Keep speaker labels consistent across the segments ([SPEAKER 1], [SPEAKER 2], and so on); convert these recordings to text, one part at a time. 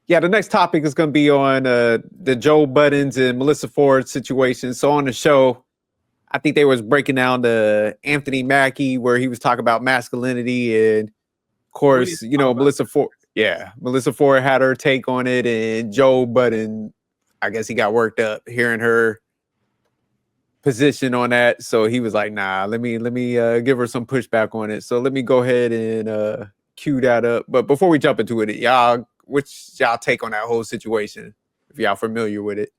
[SPEAKER 1] Yeah, the next topic is going to be on the Joe Buttons and Melyssa Ford situation. So on the show, I think they was breaking down the Anthony Mackie where he was talking about masculinity, and of course, you know, Melyssa Ford. Yeah, Melyssa Ford had her take on it, and Joe Budden, I guess he got worked up hearing her position on that. So he was like, "Nah, let me give her some pushback on it." So let me go ahead and cue that up. But before we jump into it, y'all, what's y'all take on that whole situation? If y'all familiar with it,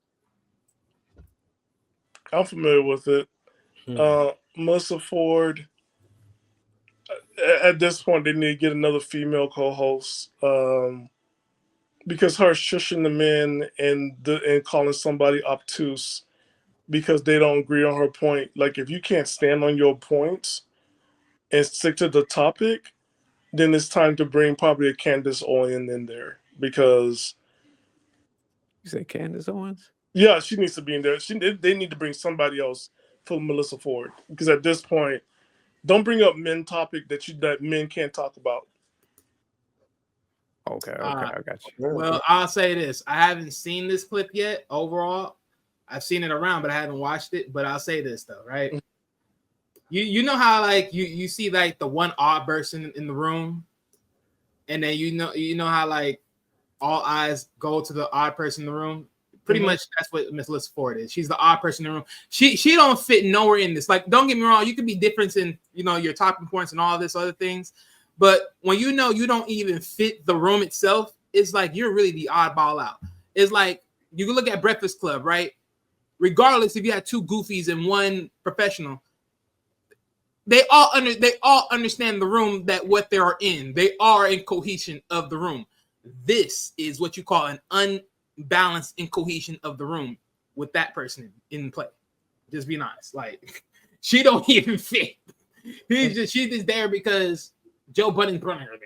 [SPEAKER 2] I'm familiar with it. Melyssa Ford. At this point, they need to get another female co-host because her shushing the men and calling somebody obtuse because they don't agree on her point. Like, if you can't stand on your points and stick to the topic, then it's time to bring probably a Candace Owens in there because.
[SPEAKER 1] You say Candace Owens?
[SPEAKER 2] Yeah, she needs to be in there. They need to bring somebody else for Melyssa Ford because at this point, don't bring up men topic that men can't talk about.
[SPEAKER 1] Okay, I got you.
[SPEAKER 3] Well, I'll say this: I haven't seen this clip yet. Overall, I've seen it around, but I haven't watched it. But I'll say this though, right? You know how like you see like the one odd person in the room, and then you know how like all eyes go to the odd person in the room. Pretty much that's what Miss Melyssa Ford is. She's the odd person in the room. She don't fit nowhere in this. Like, don't get me wrong, you could be different in your talking points and all this other things, but when you don't even fit the room itself, it's like you're really the oddball out. It's like you can look at Breakfast Club, right? Regardless if you had two goofies and one professional, they all understand the room that what they are in. They are in cohesion of the room. This is what you call an unbalanced incohesion of the room with that person in play. Just being honest. Like, she don't even fit. She's just there because Joe Budden's brought her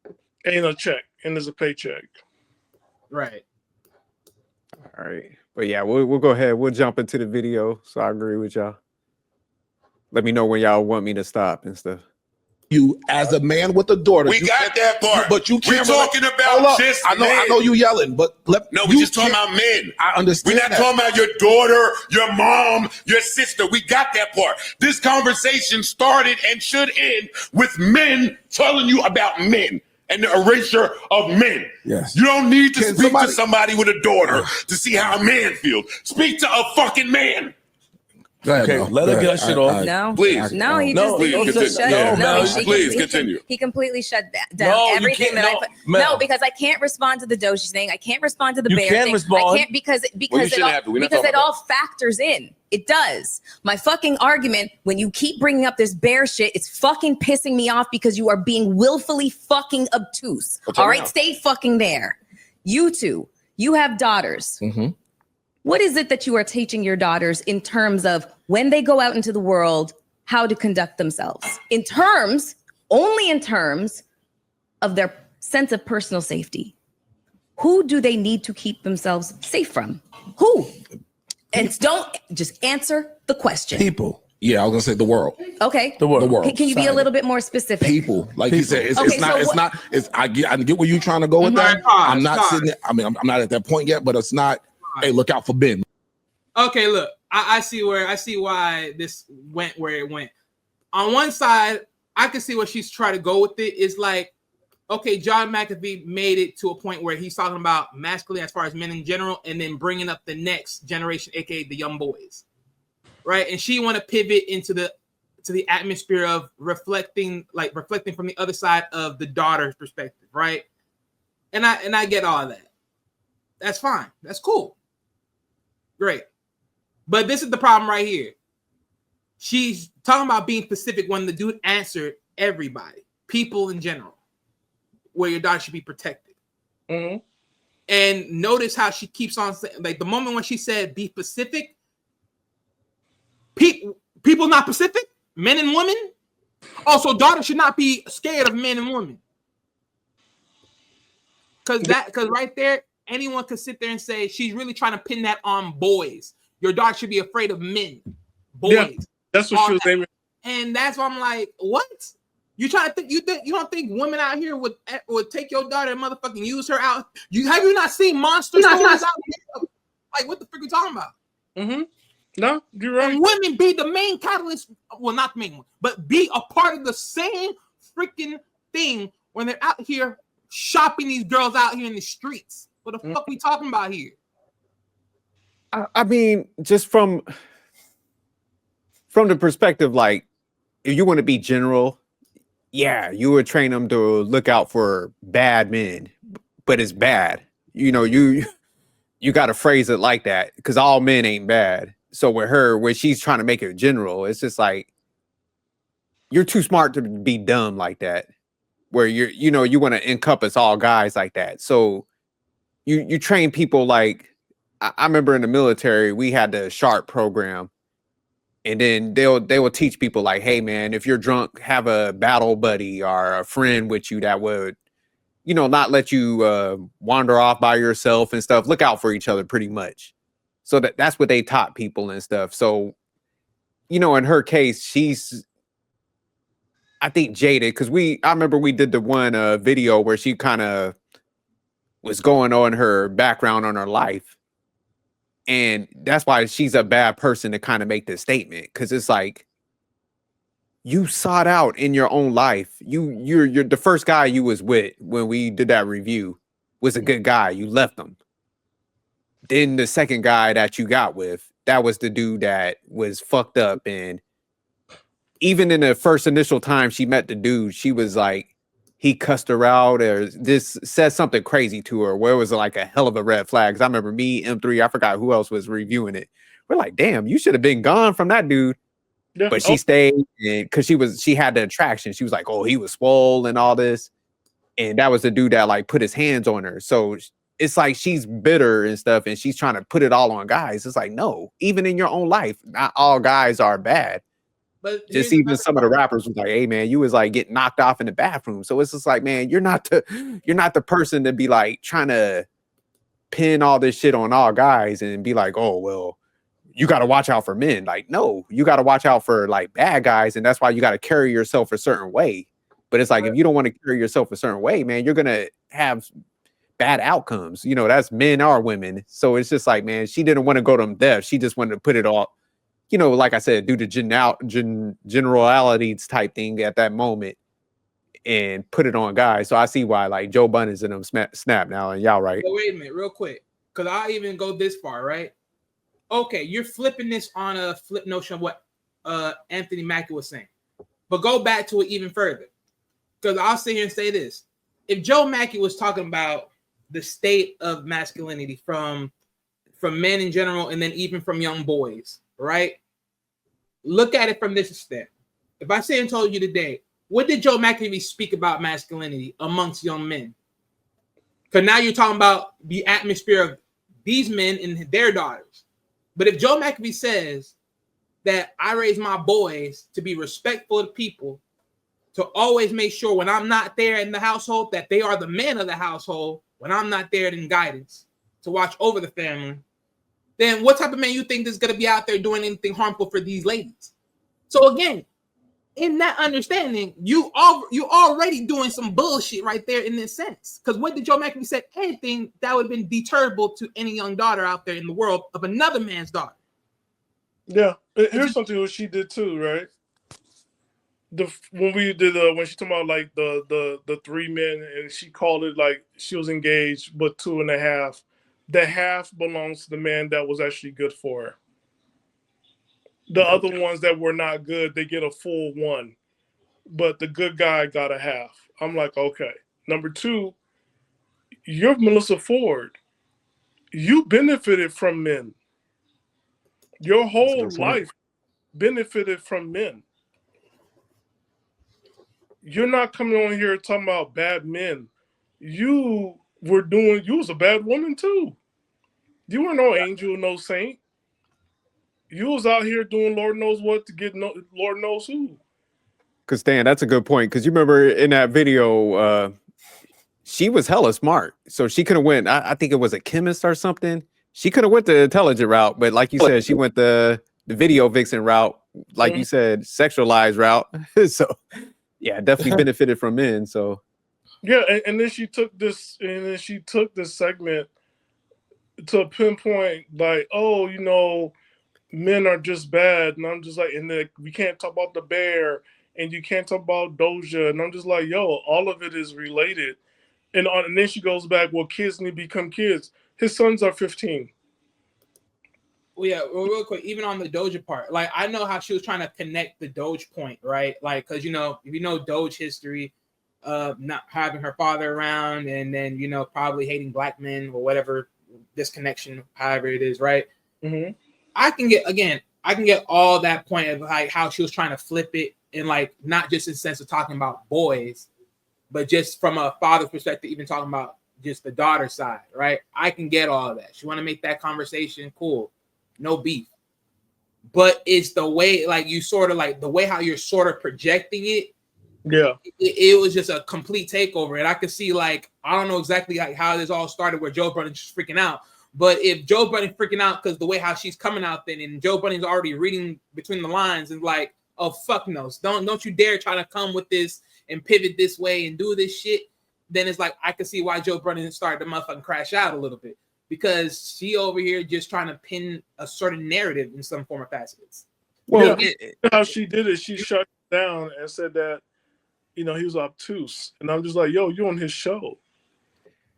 [SPEAKER 3] there.
[SPEAKER 2] Ain't no check, and there's a paycheck.
[SPEAKER 3] Right.
[SPEAKER 1] All right. But yeah, we'll go ahead. We'll jump into the video. So I agree with y'all. Let me know when y'all want me to stop and stuff.
[SPEAKER 4] You as a man with a daughter.
[SPEAKER 5] We got that part.
[SPEAKER 4] But you can't.
[SPEAKER 5] We're talking about just
[SPEAKER 4] I
[SPEAKER 5] men.
[SPEAKER 4] know you yelling, but
[SPEAKER 5] we're just talking about men.
[SPEAKER 4] I understand.
[SPEAKER 5] We're not talking about your daughter, your mom, your sister. We got that part. This conversation started and should end with men telling you about men and the erasure of men.
[SPEAKER 4] Yes.
[SPEAKER 5] You don't need to speak to somebody with a daughter to see how a man feels. Speak to a fucking man.
[SPEAKER 4] Okay,
[SPEAKER 6] let her get shit off.
[SPEAKER 7] No,
[SPEAKER 5] please.
[SPEAKER 7] No, he just shut.
[SPEAKER 5] Please continue.
[SPEAKER 7] He completely shut down everything that I put. No, because I can't respond to the Doji thing. I can't respond to the bear thing.
[SPEAKER 6] Respond.
[SPEAKER 7] I can't because it all factors in. It does. My fucking argument, when you keep bringing up this bear shit, it's fucking pissing me off because you are being willfully fucking obtuse. All right, stay fucking there. You two, you have daughters.
[SPEAKER 4] Mm-hmm.
[SPEAKER 7] What is it that you are teaching your daughters in terms of when they go out into the world, how to conduct themselves? Only in terms of their sense of personal safety. Who do they need to keep themselves safe from? Who? And don't just answer the question.
[SPEAKER 4] People. Yeah, I was gonna say the world.
[SPEAKER 7] Okay.
[SPEAKER 4] The world.
[SPEAKER 7] Can you be a little bit more specific?
[SPEAKER 4] People, like you said, I get where you're trying to go with that. I'm not sitting there. I mean, I'm not at that point yet, but it's not. Hey, look out for Ben.
[SPEAKER 3] Okay, look, I see why this went where it went. On one side, I can see where she's trying to go with it. It's like, okay, John McAfee made it to a point where he's talking about masculine as far as men in general, and then bringing up the next generation, aka the young boys, right? And she want to pivot into the atmosphere of reflecting from the other side of the daughter's perspective, right? And I get all that. That's fine. That's cool. Great. But this is the problem right here. She's talking about being specific when the dude answered everybody, people in general, where your daughter should be protected.
[SPEAKER 2] Mm-hmm.
[SPEAKER 3] And notice how she keeps on saying, like the moment when she said be specific, people not specific, men and women. Also, daughters should not be scared of men and women. Because right there, anyone could sit there and say she's really trying to pin that on boys. Your daughter should be afraid of men, boys.
[SPEAKER 2] Yeah, that's what she was aiming.
[SPEAKER 3] And that's why I'm like, what? You try to think you don't think women out here would take your daughter and motherfucking use her out? Have you not seen monster stories out here? Like, what the frick are you talking about?
[SPEAKER 2] Mm-hmm. No, you're right.
[SPEAKER 3] And women be the main catalyst. Well, not the main one, but be a part of the same freaking thing when they're out here shopping these girls out here in the streets. What the fuck we talking about here?
[SPEAKER 1] I mean, just from the perspective, like, if you want to be general, yeah, you would train them to look out for bad men, but it's bad. You know, you got to phrase it like that because all men ain't bad. So with her, where she's trying to make it general, it's just like you're too smart to be dumb like that. Where you want to encompass all guys like that. So you train people like I remember in the military we had the SHARP program. And then they will teach people like, hey man, if you're drunk, have a battle buddy or a friend with you that would, not let you wander off by yourself and stuff. Look out for each other pretty much. So that's what they taught people and stuff. So, in her case, she's, I think, jaded because I remember we did the one video where she kind of was going on her background on her life. And that's why she's a bad person to kind of make this statement. Cause it's like, you sought out in your own life. You're the first guy you was with when we did that review was a good guy. You left him. Then the second guy that you got with, that was the dude that was fucked up. And even in the first initial time she met the dude, she was like, he cussed her out or this said something crazy to her where it was like a hell of a red flag. 'Cause I remember me, M3, I forgot who else was reviewing it. We're like, damn, you should have been gone from that dude. Yeah. But she stayed because she had the attraction. She was like, oh, he was swole and all this. And that was the dude that like put his hands on her. So it's like she's bitter and stuff and she's trying to put it all on guys. It's like, no, even in your own life, not all guys are bad. But just even some of the rappers was like, hey man, you was like getting knocked off in the bathroom. So it's just like, man, you're not the person to be like trying to pin all this shit on all guys and be like, oh, well, you got to watch out for men. Like, no, you got to watch out for like bad guys. And that's why you got to carry yourself a certain way. But it's like, if you don't want to carry yourself a certain way, man, you're going to have bad outcomes. That's men or women. So it's just like, man, she didn't want to go to them deaf. She just wanted to put it all, like I said, do the generalities type thing at that moment and put it on guys. So I see why like Joe Budden's in them snap now and y'all right.
[SPEAKER 3] But wait a minute, real quick. Because I even go this far, right? Okay, you're flipping this on a flip notion of what Anthony Mackie was saying. But go back to it even further. Because I'll sit here and say this. If Joe Mackie was talking about the state of masculinity from men in general and then even from young boys, right? Look at it from this extent. If I say and told you today, what did Joe McAfee speak about masculinity amongst young men? Because now you're talking about the atmosphere of these men and their daughters. But if Joe McAfee says that I raise my boys to be respectful of people, to always make sure when I'm not there in the household that they are the men of the household, when I'm not there in guidance, to watch over the family, then what type of man you think is going to be out there doing anything harmful for these ladies? So again, in that understanding, you already doing some bullshit right there in this sense. Because what did Joe McAfee say? Anything that would have been deterrable to any young daughter out there in the world of another man's daughter.
[SPEAKER 2] Yeah, here's something that she did too, right? When she talked about like the three men and she called it like she was engaged, but 2.5. The half belongs to the man that was actually good for her. The other ones that were not good, they get a full 1. But the good guy got a half. I'm like, okay. Number 2, you're Melyssa Ford. You benefited from men. Your whole life benefited from men. You're not coming on here talking about bad men. You was a bad woman too. You were no angel, no saint. You was out here doing Lord knows what to get Lord knows who.
[SPEAKER 1] Because Stan, that's a good point. Because you remember in that video, she was hella smart. So she could have went, I think it was a chemist or something. She could have went the intelligent route. But like you said, she went the video vixen route. Like you said, sexualized route. So Yeah, definitely benefited from men. So
[SPEAKER 2] yeah, and then she took this segment to pinpoint like, oh, you know, men are just bad, and I'm just like, and then we can't talk about the bear, and you can't talk about Doja, and I'm just like, yo, all of it is related. And then she goes back, well, kids need to become kids. His sons are 15.
[SPEAKER 3] Well, yeah, real quick, even on the Doja part, like I know how she was trying to connect the Doge point, right? Like, because you know, if you know Doge history, not having her father around, and then you know probably hating black men or whatever disconnection, however it is, right?
[SPEAKER 2] Mm-hmm.
[SPEAKER 3] I can get all that point of like how she was trying to flip it, and like not just in the sense of talking about boys, but just from a father's perspective, even talking about just the daughter side, right? I can get all of that. She want to make that conversation cool. No beef, but it's the way, like you sort of like the way how you're sort of projecting it.
[SPEAKER 2] Yeah,
[SPEAKER 3] it was just a complete takeover, and I could see like I don't know exactly like how this all started, where Joe Budden's just freaking out. But if Joe Budden freaking out because the way how she's coming out, then and Joe Budden's already reading between the lines and like, oh fuck no, don't you dare try to come with this and pivot this way and do this shit. Then it's like I could see why Joe Budden started to motherfucking crash out a little bit. Because she over here just trying to pin a certain narrative in some form of facets.
[SPEAKER 2] Well, how she did it, she shut down and said that, you know, he was obtuse. And I'm just like, yo, you on his show.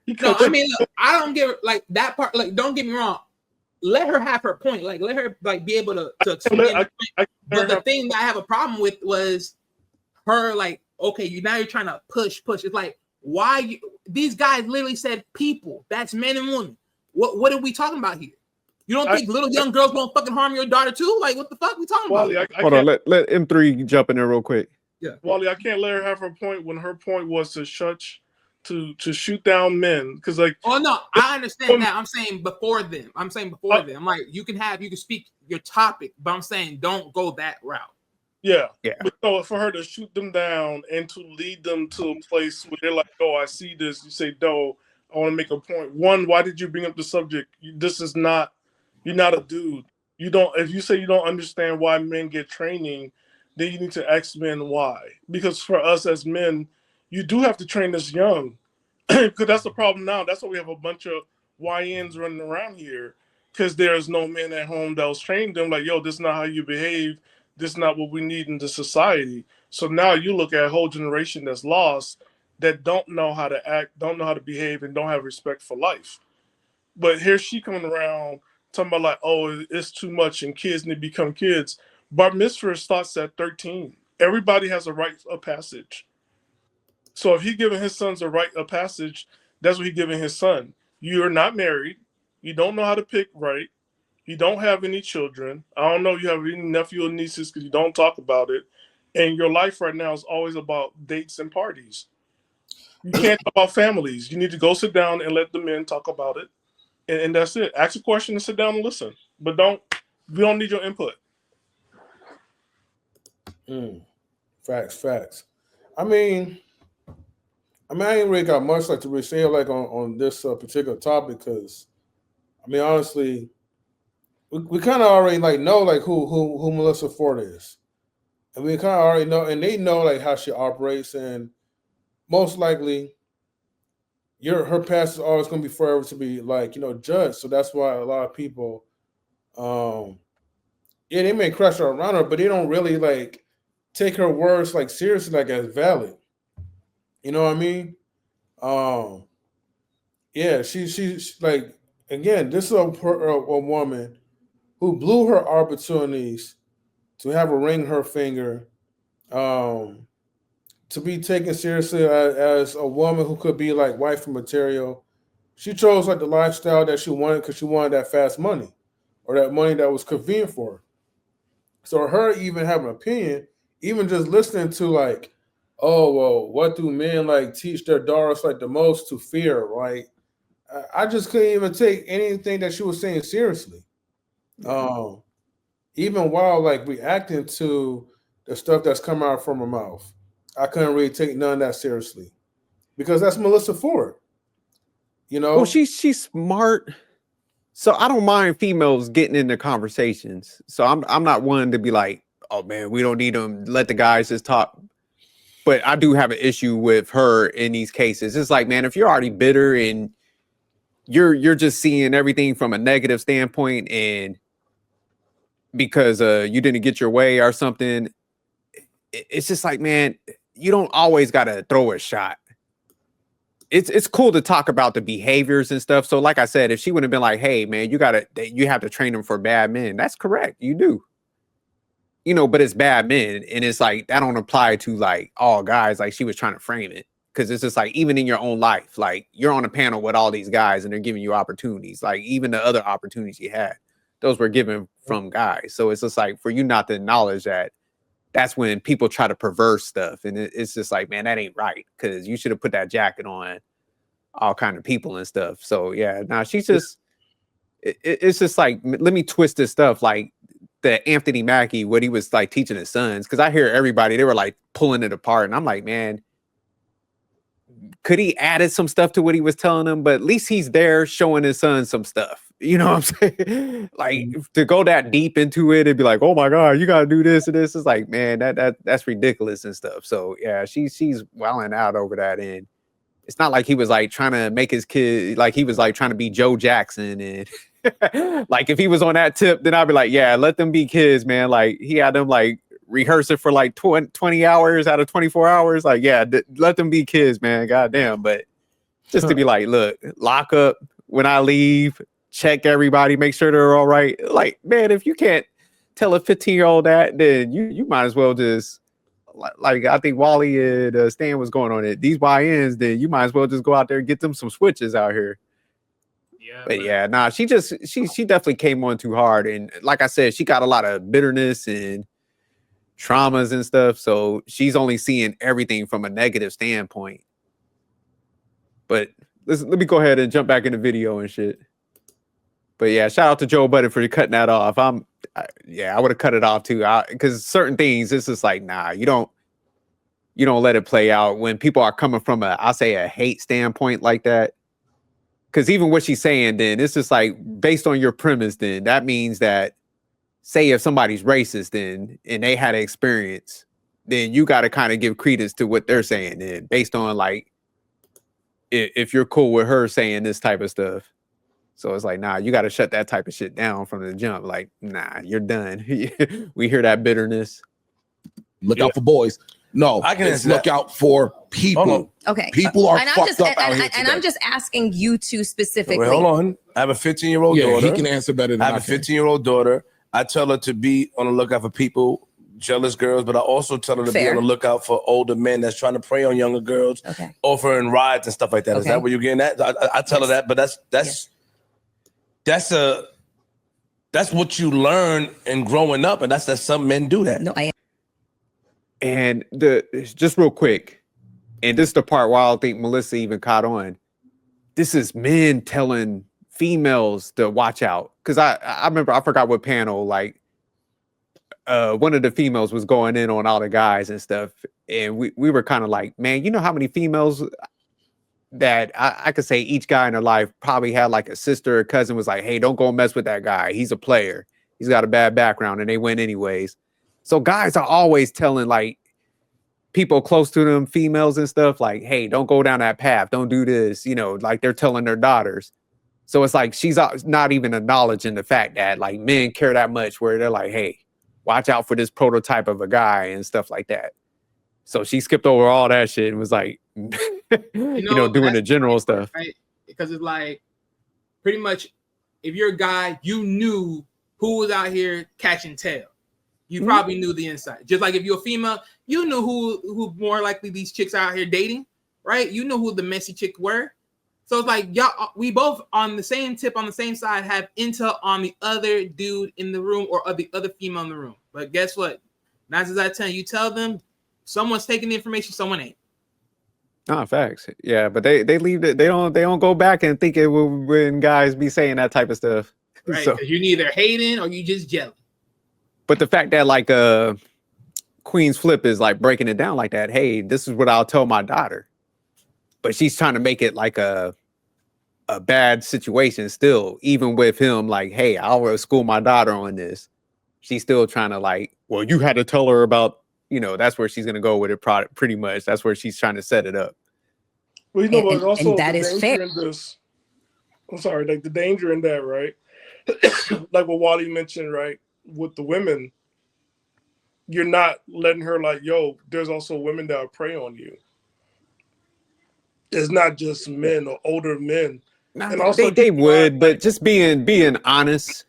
[SPEAKER 3] No, I mean, look, I don't get like that part. Like, don't get me wrong. Let her have her point. Like, let her like be able to explain. But the thing that I have a problem with was her like, okay, you're trying to push. It's like, why these guys literally said people. That's men and women. What are we talking about here? You don't think little young girls won't fucking harm your daughter too? Like, what the fuck are we talking about?
[SPEAKER 1] Hold on, let M3 jump in there real quick.
[SPEAKER 2] Yeah, Wally, I can't let her have her point when her point was to shoot down men. Because like,
[SPEAKER 3] oh no, I understand that. I'm saying before them. I'm like, you can speak your topic, but I'm saying don't go that route.
[SPEAKER 2] Yeah. But so for her to shoot them down and to lead them to a place where they're like, oh, I see this. You say, no. I want to make a point. One, why did you bring up the subject? You're not a dude. You don't, if you say you don't understand why men get training, then you need to ask men why. Because for us as men, you do have to train us young. Because that's the problem now. That's why we have a bunch of YNs running around here. Because there's no men at home that was trained them like, yo, this is not how you behave. This is not what we need in the society. So now you look at a whole generation that's lost, that don't know how to act, don't know how to behave, and don't have respect for life. But here she coming around talking about like, oh, it's too much and kids need to become kids. Bar mitzvah starts at 13. Everybody has a rite of passage. So if he's giving his sons a rite of passage, that's what he's giving his son. You're not married. You don't know how to pick right. You don't have any children. I don't know if you have any nephew or nieces because you don't talk about it. And your life right now is always about dates and parties. You can't talk about families. You need to go sit down and let the men talk about it. And that's it. Ask a question and sit down and listen. But we don't need your input.
[SPEAKER 6] Facts. I mean, I ain't really got much like to really say like on this particular topic because, I mean, honestly, we kind of already like know like who Melyssa Ford is, and we kind of already know, and they know like how she operates, and most likely, her past is always going to be forever to be like judged. So that's why a lot of people, they may crush her around her, but they don't really like take her words like seriously, like as valid. You know what I mean? Yeah, she's like, again, this is a woman who blew her opportunities to have a ring her finger, to be taken seriously as a woman who could be like wife material. She chose like the lifestyle that she wanted because she wanted that fast money or that money that was convenient for her. So her even having an opinion, even just listening to like, oh, well, what do men like teach their daughters like the most? To fear, right? I just couldn't even take anything that she was saying seriously. Even while like reacting to the stuff that's coming out from her mouth, I couldn't really take none of that seriously because that's Melyssa Ford.
[SPEAKER 1] Well, she's smart, so I don't mind females getting into conversations. So I'm not one to be like, oh man, we don't need them. Let the guys just talk. but I do have an issue with her in these cases. It's like, man, if you're already bitter and you're just seeing everything from a negative standpoint, and because you didn't get your way or something, it's just like, man, you don't always gotta throw a shot. It's cool to talk about the behaviors and stuff. So like I said, if she would have been like, hey man, you have to train them for bad men, that's correct, you do. You know, but it's bad men, and it's like that don't apply to like all guys, like she was trying to frame it. Because it's just like, even in your own life, like you're on a panel with all these guys and they're giving you opportunities. Like even the other opportunities you had, those were given from guys. So it's just like, for you not to acknowledge that, that's when people try to perverse stuff. And it's just like, man, that ain't right. Because you should have put that jacket on all kind of people and stuff. So yeah, now she's just, it's just like, let me twist this stuff. Like the Anthony Mackie, what he was like teaching his sons. Because I hear everybody, they were like pulling it apart. And I'm like, man, could he added some stuff to what he was telling them? But at least he's there showing his son some stuff. You know what I'm saying? Like to go that deep into it and be like, oh my God, you gotta do this and this. It's like, man, that's ridiculous and stuff. So yeah, she's wilding out over that. And it's not like he was like trying to make his kid, like he was like trying to be Joe Jackson. And like if he was on that tip, then I'd be like, yeah, let them be kids, man. Like he had them like rehearse it for like 20 hours out of 24 hours. Like, yeah, let them be kids, man. Goddamn. But just to be like, look, lock up when I leave, check everybody, make sure they're all right. Like, man, if you can't tell a 15-year-old that, then you might as well just, like I think Wally and Stan was going on it. These YNs, then you might as well just go out there and get them some switches out here. Yeah, but yeah, nah, she definitely came on too hard. And like I said, she got a lot of bitterness and traumas and stuff. So she's only seeing everything from a negative standpoint. But let me go ahead and jump back in the video and shit. But yeah, shout out to Joe Budden for cutting that off. I would have cut it off too. Because certain things, it's just like, nah, you don't let it play out when people are coming from I'll say a hate standpoint like that. Because even what she's saying, then it's just like, based on your premise, then that means that, say if somebody's racist, then and they had an experience, then you got to kind of give credence to what they're saying, then based on like if you're cool with her saying this type of stuff. So it's like, nah, you got to shut that type of shit down from the jump. Like, nah, you're done. We hear that bitterness.
[SPEAKER 4] Look out for boys. No, I can look out for people.
[SPEAKER 7] Okay,
[SPEAKER 4] people are fucked up out here.
[SPEAKER 7] And I'm just asking you two specifically.
[SPEAKER 8] Wait, hold on. I have a 15-year-old daughter.
[SPEAKER 4] He can answer better than
[SPEAKER 8] I have a 15-year-old daughter. I tell her to be on the lookout for people, jealous girls, but I also tell her to be on the lookout for older men that's trying to prey on younger girls, offering rides and stuff like that. Is that what you're getting at? I tell her that, but that's what you learn in growing up, and that's that some men do that.
[SPEAKER 7] No,
[SPEAKER 1] and just real quick, and this is the part where I don't think Melyssa even caught on. This is men telling females to watch out. Because I remember, I forgot what panel, like one of the females was going in on all the guys and stuff. And we were kind of like, man, you know how many females that I could say each guy in their life probably had like a sister or cousin was like, hey, don't go mess with that guy. He's a player. He's got a bad background, and they win anyways. So guys are always telling like people close to them, females and stuff, like, hey, don't go down that path. Don't do this. You know, like they're telling their daughters. So it's like she's not even acknowledging the fact that like men care that much where they're like, hey, watch out for this prototype of a guy and stuff like that. So she skipped over all that shit and was like, doing the general stuff.
[SPEAKER 3] Right? Because it's like pretty much if you're a guy, you knew who was out here catching tail. You probably knew the inside. Just like if you're a female, you knew who more likely these chicks out here dating, right? You know who the messy chicks were. So it's like, y'all, we both on the same tip, on the same side, have intel on the other dude in the room or the other female in the room. But guess what? 9 times out of 10, you tell them someone's taking the information, someone ain't.
[SPEAKER 1] Facts. Yeah, but they leave it. They don't go back and think it will when guys be saying that type of stuff.
[SPEAKER 3] Right. So you're neither hating or you just jealous.
[SPEAKER 1] But the fact that like Queen's Flip is like breaking it down like that. Hey, this is what I'll tell my daughter. But she's trying to make it like a bad situation still, even with him like, hey, I'll school my daughter on this. She's still trying to like, well, you had to tell her about you know, that's where she's gonna go with it. Pretty much, that's where she's trying to set it up.
[SPEAKER 2] Well, you know what? Also,
[SPEAKER 7] and that
[SPEAKER 2] the
[SPEAKER 7] is
[SPEAKER 2] danger
[SPEAKER 7] fair.
[SPEAKER 2] in this. I'm sorry, like the danger in that, right? Like what Wally mentioned, right? With the women, you're not letting her like, yo, there's also women that will prey on you. It's not just men or older men.
[SPEAKER 1] Nah,
[SPEAKER 2] And also
[SPEAKER 1] they would, but just being honest,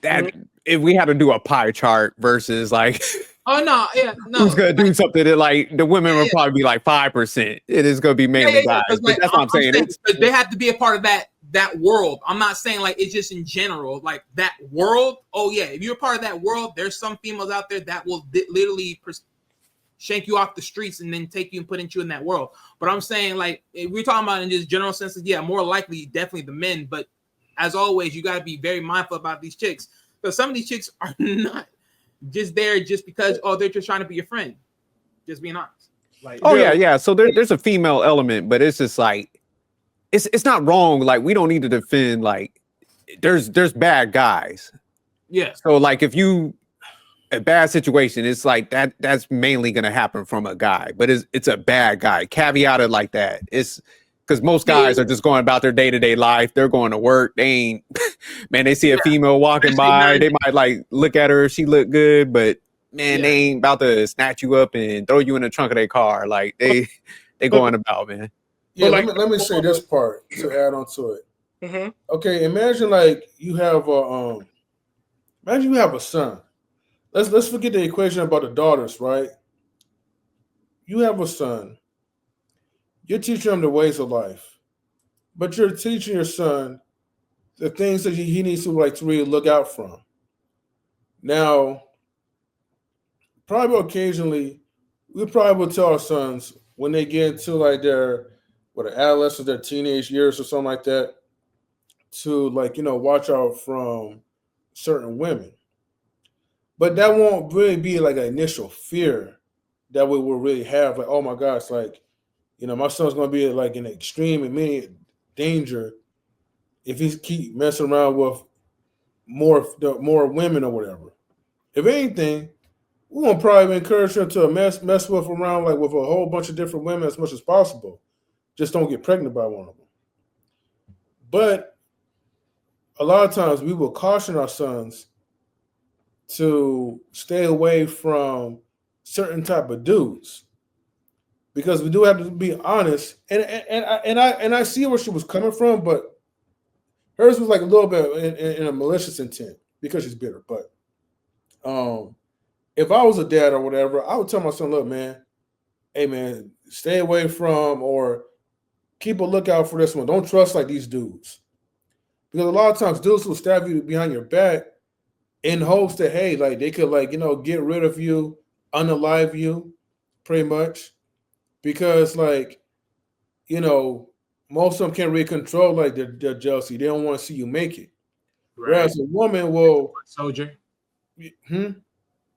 [SPEAKER 1] that if we had to do a pie chart versus like
[SPEAKER 3] Oh no, yeah, no.
[SPEAKER 1] who's gonna do something that like the women would probably be like 5%. It is gonna be mainly guys. But
[SPEAKER 3] Like,
[SPEAKER 1] that's what I'm saying.
[SPEAKER 3] They have to be a part of that world. I'm not saying like it's just in general, like that world. Oh yeah, if you're a part of that world, there's some females out there that will literally shank you off the streets and then take you and put you in that world. But I'm saying like if we're talking about in just general senses, yeah, more likely definitely the men. But as always, you got to be very mindful about these chicks because some of these chicks are not just there just because they're just trying to be your friend. Just being honest. Like
[SPEAKER 1] yeah. So there's a female element, but it's just like it's not wrong. Like we don't need to defend. Like there's bad guys.
[SPEAKER 3] Yeah.
[SPEAKER 1] So like if you a bad situation, it's like that's mainly gonna happen from a guy, but it's a bad guy. Caveated like that. It's because most guys are just going about their day-to-day life. They're going to work. They ain't, man, they see a female walking by. They might like look at her. She look good, but man, they ain't about to snatch you up and throw you in the trunk of their car. Like they going about, man.
[SPEAKER 6] Yeah, let me say this part to add on to it. Okay, imagine like you have a son. Let's forget the equation about the daughters, right? You have a son. You're teaching him the ways of life, but you're teaching your son the things that he needs to really look out from. Now, probably occasionally, we probably will tell our sons when they get into like their adolescence, their teenage years or something like that, to watch out from certain women. But that won't really be like an initial fear that we will really have. Like, oh my gosh, like, my son's gonna be like in extreme immediate danger if he keep messing around with more women or whatever. If anything, we won't probably encourage him to mess with around like with a whole bunch of different women as much as possible. Just don't get pregnant by one of them. But a lot of times we will caution our sons to stay away from certain type of dudes, because we do have to be honest. And I see where she was coming from, but hers was like a little bit in a malicious intent because she's bitter. But if I was a dad or whatever, I would tell my son, look, man, hey man, stay away from or keep a lookout for this one. Don't trust like these dudes, because a lot of times dudes will stab you behind your back in hopes that, hey, like they could get rid of you, unalive you, pretty much, because most of them can't really control like their jealousy. They don't want to see you make it. Right. Whereas a woman will
[SPEAKER 3] soldier.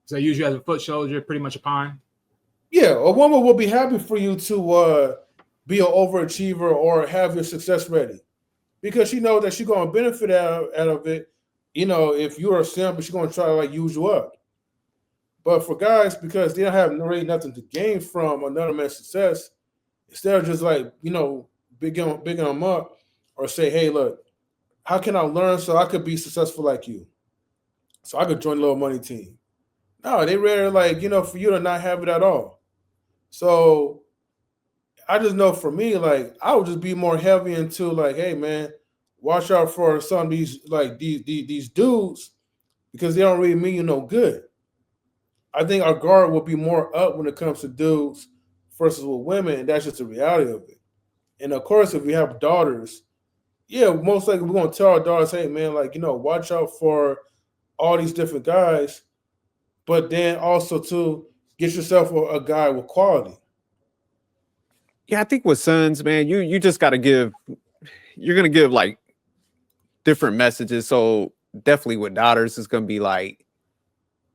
[SPEAKER 3] So usually as a foot soldier, pretty much a pawn.
[SPEAKER 6] Yeah, a woman will be happy for you to be an overachiever or have your success ready, because she knows that she's going to benefit out of it. If you're a simp, she's going to try to use you up. But for guys, because they don't have really nothing to gain from another man's success, instead of just bigging them up or say, hey, look, how can I learn so I could be successful like you? So I could join the little money team. No, they rather for you to not have it at all. So I just know for me, I would just be more heavy into hey man, watch out for some of these these dudes, because they don't really mean you no good. I think our guard will be more up when it comes to dudes versus with women, and that's just the reality of it. And of course, if we have daughters, yeah, most likely we're gonna tell our daughters, hey man, watch out for all these different guys, but then also to get yourself a guy with quality.
[SPEAKER 1] Yeah, I think with sons, man, you just got to you're going to give different messages. So definitely with daughters, it's going to be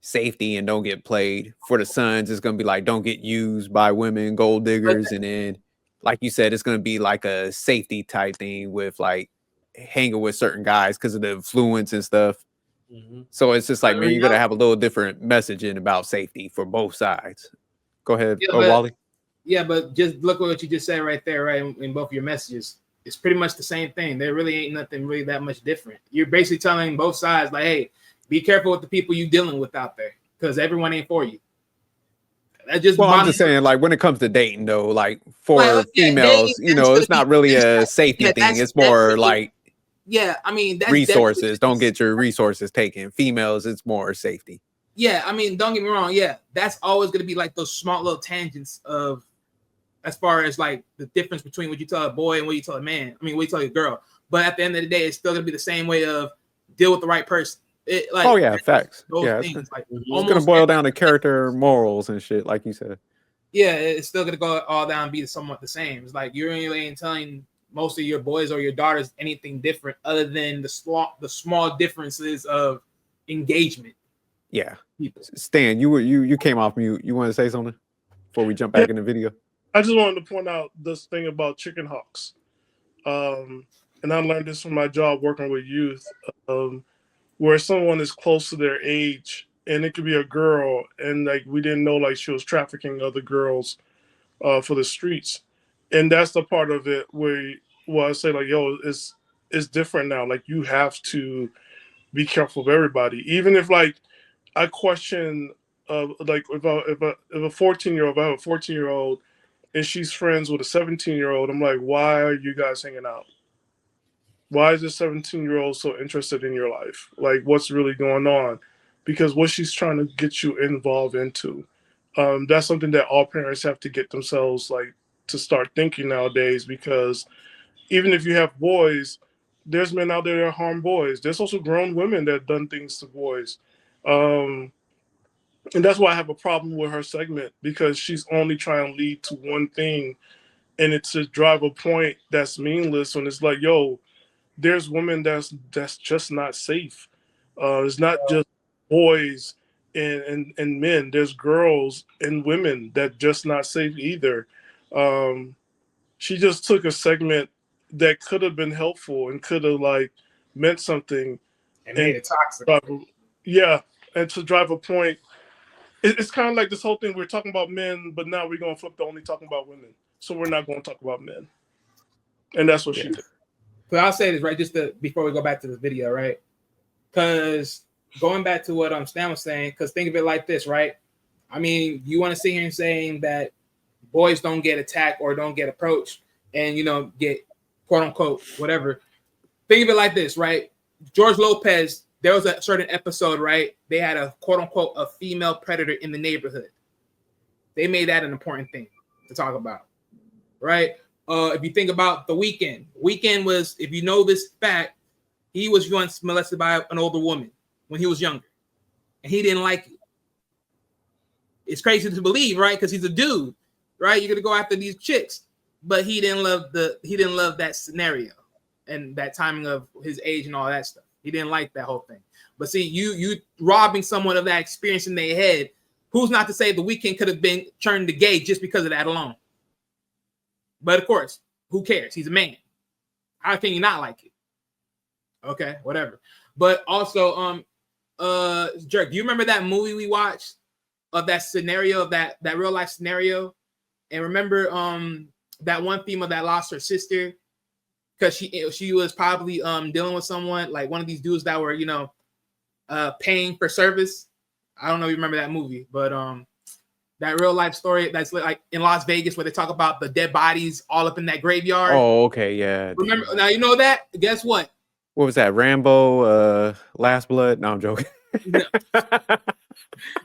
[SPEAKER 1] safety and don't get played. For the sons, it's going to be don't get used by women, gold diggers. And then, like you said, it's going to be a safety type thing with hanging with certain guys because of the influence and stuff. So it's just like, man, you're gonna have a little different messaging about safety for both sides. Go ahead, Wally.
[SPEAKER 3] Yeah, but just look at what you just said right there, right? In both your messages. It's pretty much the same thing. There really ain't nothing really that much different. You're basically telling both sides, like, hey, be careful with the people you're dealing with out there, because everyone ain't for you.
[SPEAKER 1] I'm just saying, like, when it comes to dating, though, like for females, you know, it's not really a safety thing. It's more like,
[SPEAKER 3] I mean, that's
[SPEAKER 1] resources. Don't get your resources taken. Females, it's more safety.
[SPEAKER 3] Yeah, I mean, don't get me wrong. Yeah, that's always going to be like those small little tangents of, as far as like the difference between what you tell a boy and what you tell a man. I mean, what you tell a girl. But at the end of the day, it's still going to be the same way of deal with the right person.
[SPEAKER 1] Facts. Yeah, it's gonna boil down to character, morals, and shit, like you said.
[SPEAKER 3] Yeah, it's still gonna go all down and be somewhat the same. It's like you really ain't telling most of your boys or your daughters anything different other than the small differences of engagement.
[SPEAKER 1] Yeah, Stan, you came off mute. You want to say something before we jump back in the video?
[SPEAKER 2] I just wanted to point out this thing about chicken hawks, and I learned this from my job working with youth. Where someone is close to their age, and it could be a girl, and like we didn't know like she was trafficking other girls for the streets, and that's the part of it where I say like, yo, it's different now. Like you have to be careful of everybody, even if like I question like if a 14-year-old, if I have a 14-year-old and she's friends with a 17-year-old, I'm like, why are you guys hanging out? Why is this 17-year-old so interested in your life? Like, what's really going on? Because what she's trying to get you involved into. That's something that all parents have to get themselves like to start thinking nowadays. Because even if you have boys, there's men out there that harm boys. There's also grown women that have done things to boys. And that's why I have a problem with her segment, because she's only trying to lead to one thing, and it's to drive a point that's meaningless. When it's like, yo, there's women that's just not safe. It's not just boys and men. There's girls and women that just not safe either. She just took a segment that could have been helpful and could have like meant something
[SPEAKER 3] and made it toxic.
[SPEAKER 2] And to drive a point, it's kind of like this whole thing. We're talking about men, but now we're gonna flip to only talking about women. So we're not going to talk about men, and that's what she did.
[SPEAKER 3] But I'll say this, right, just before we go back to the video, right? Because going back to what Stan was saying, because think of it like this, right? I mean, you want to sit here and saying that boys don't get attacked or don't get approached and, you know, get quote unquote, whatever. Think of it like this, right? George Lopez, there was a certain episode, right? They had a quote unquote, a female predator in the neighborhood. They made that an important thing to talk about, right? If you think about The Weeknd was, if you know this fact, he was once molested by an older woman when he was younger, and he didn't like it. It's crazy to believe, right? Because he's a dude, right? You're gonna go after these chicks, but he didn't love that scenario and that timing of his age and all that stuff. He didn't like that whole thing. But see, you robbing someone of that experience in their head. Who's not to say The Weeknd could have been turned to gay just because of that alone? But of course, who cares? He's a man. How can you not like it? Okay, whatever. But also, Jerk, do you remember that movie we watched of that scenario, of that real life scenario? And remember that one female that lost her sister because she was probably dealing with someone, like one of these dudes that were, you know, paying for service. I don't know if you remember that movie, but that real life story that's like in Las Vegas where they talk about the dead bodies all up in that graveyard.
[SPEAKER 1] Oh, okay, yeah.
[SPEAKER 3] Remember now, you know that? Guess what?
[SPEAKER 1] What was that? Rambo, Last Blood? No, I'm joking.
[SPEAKER 3] No.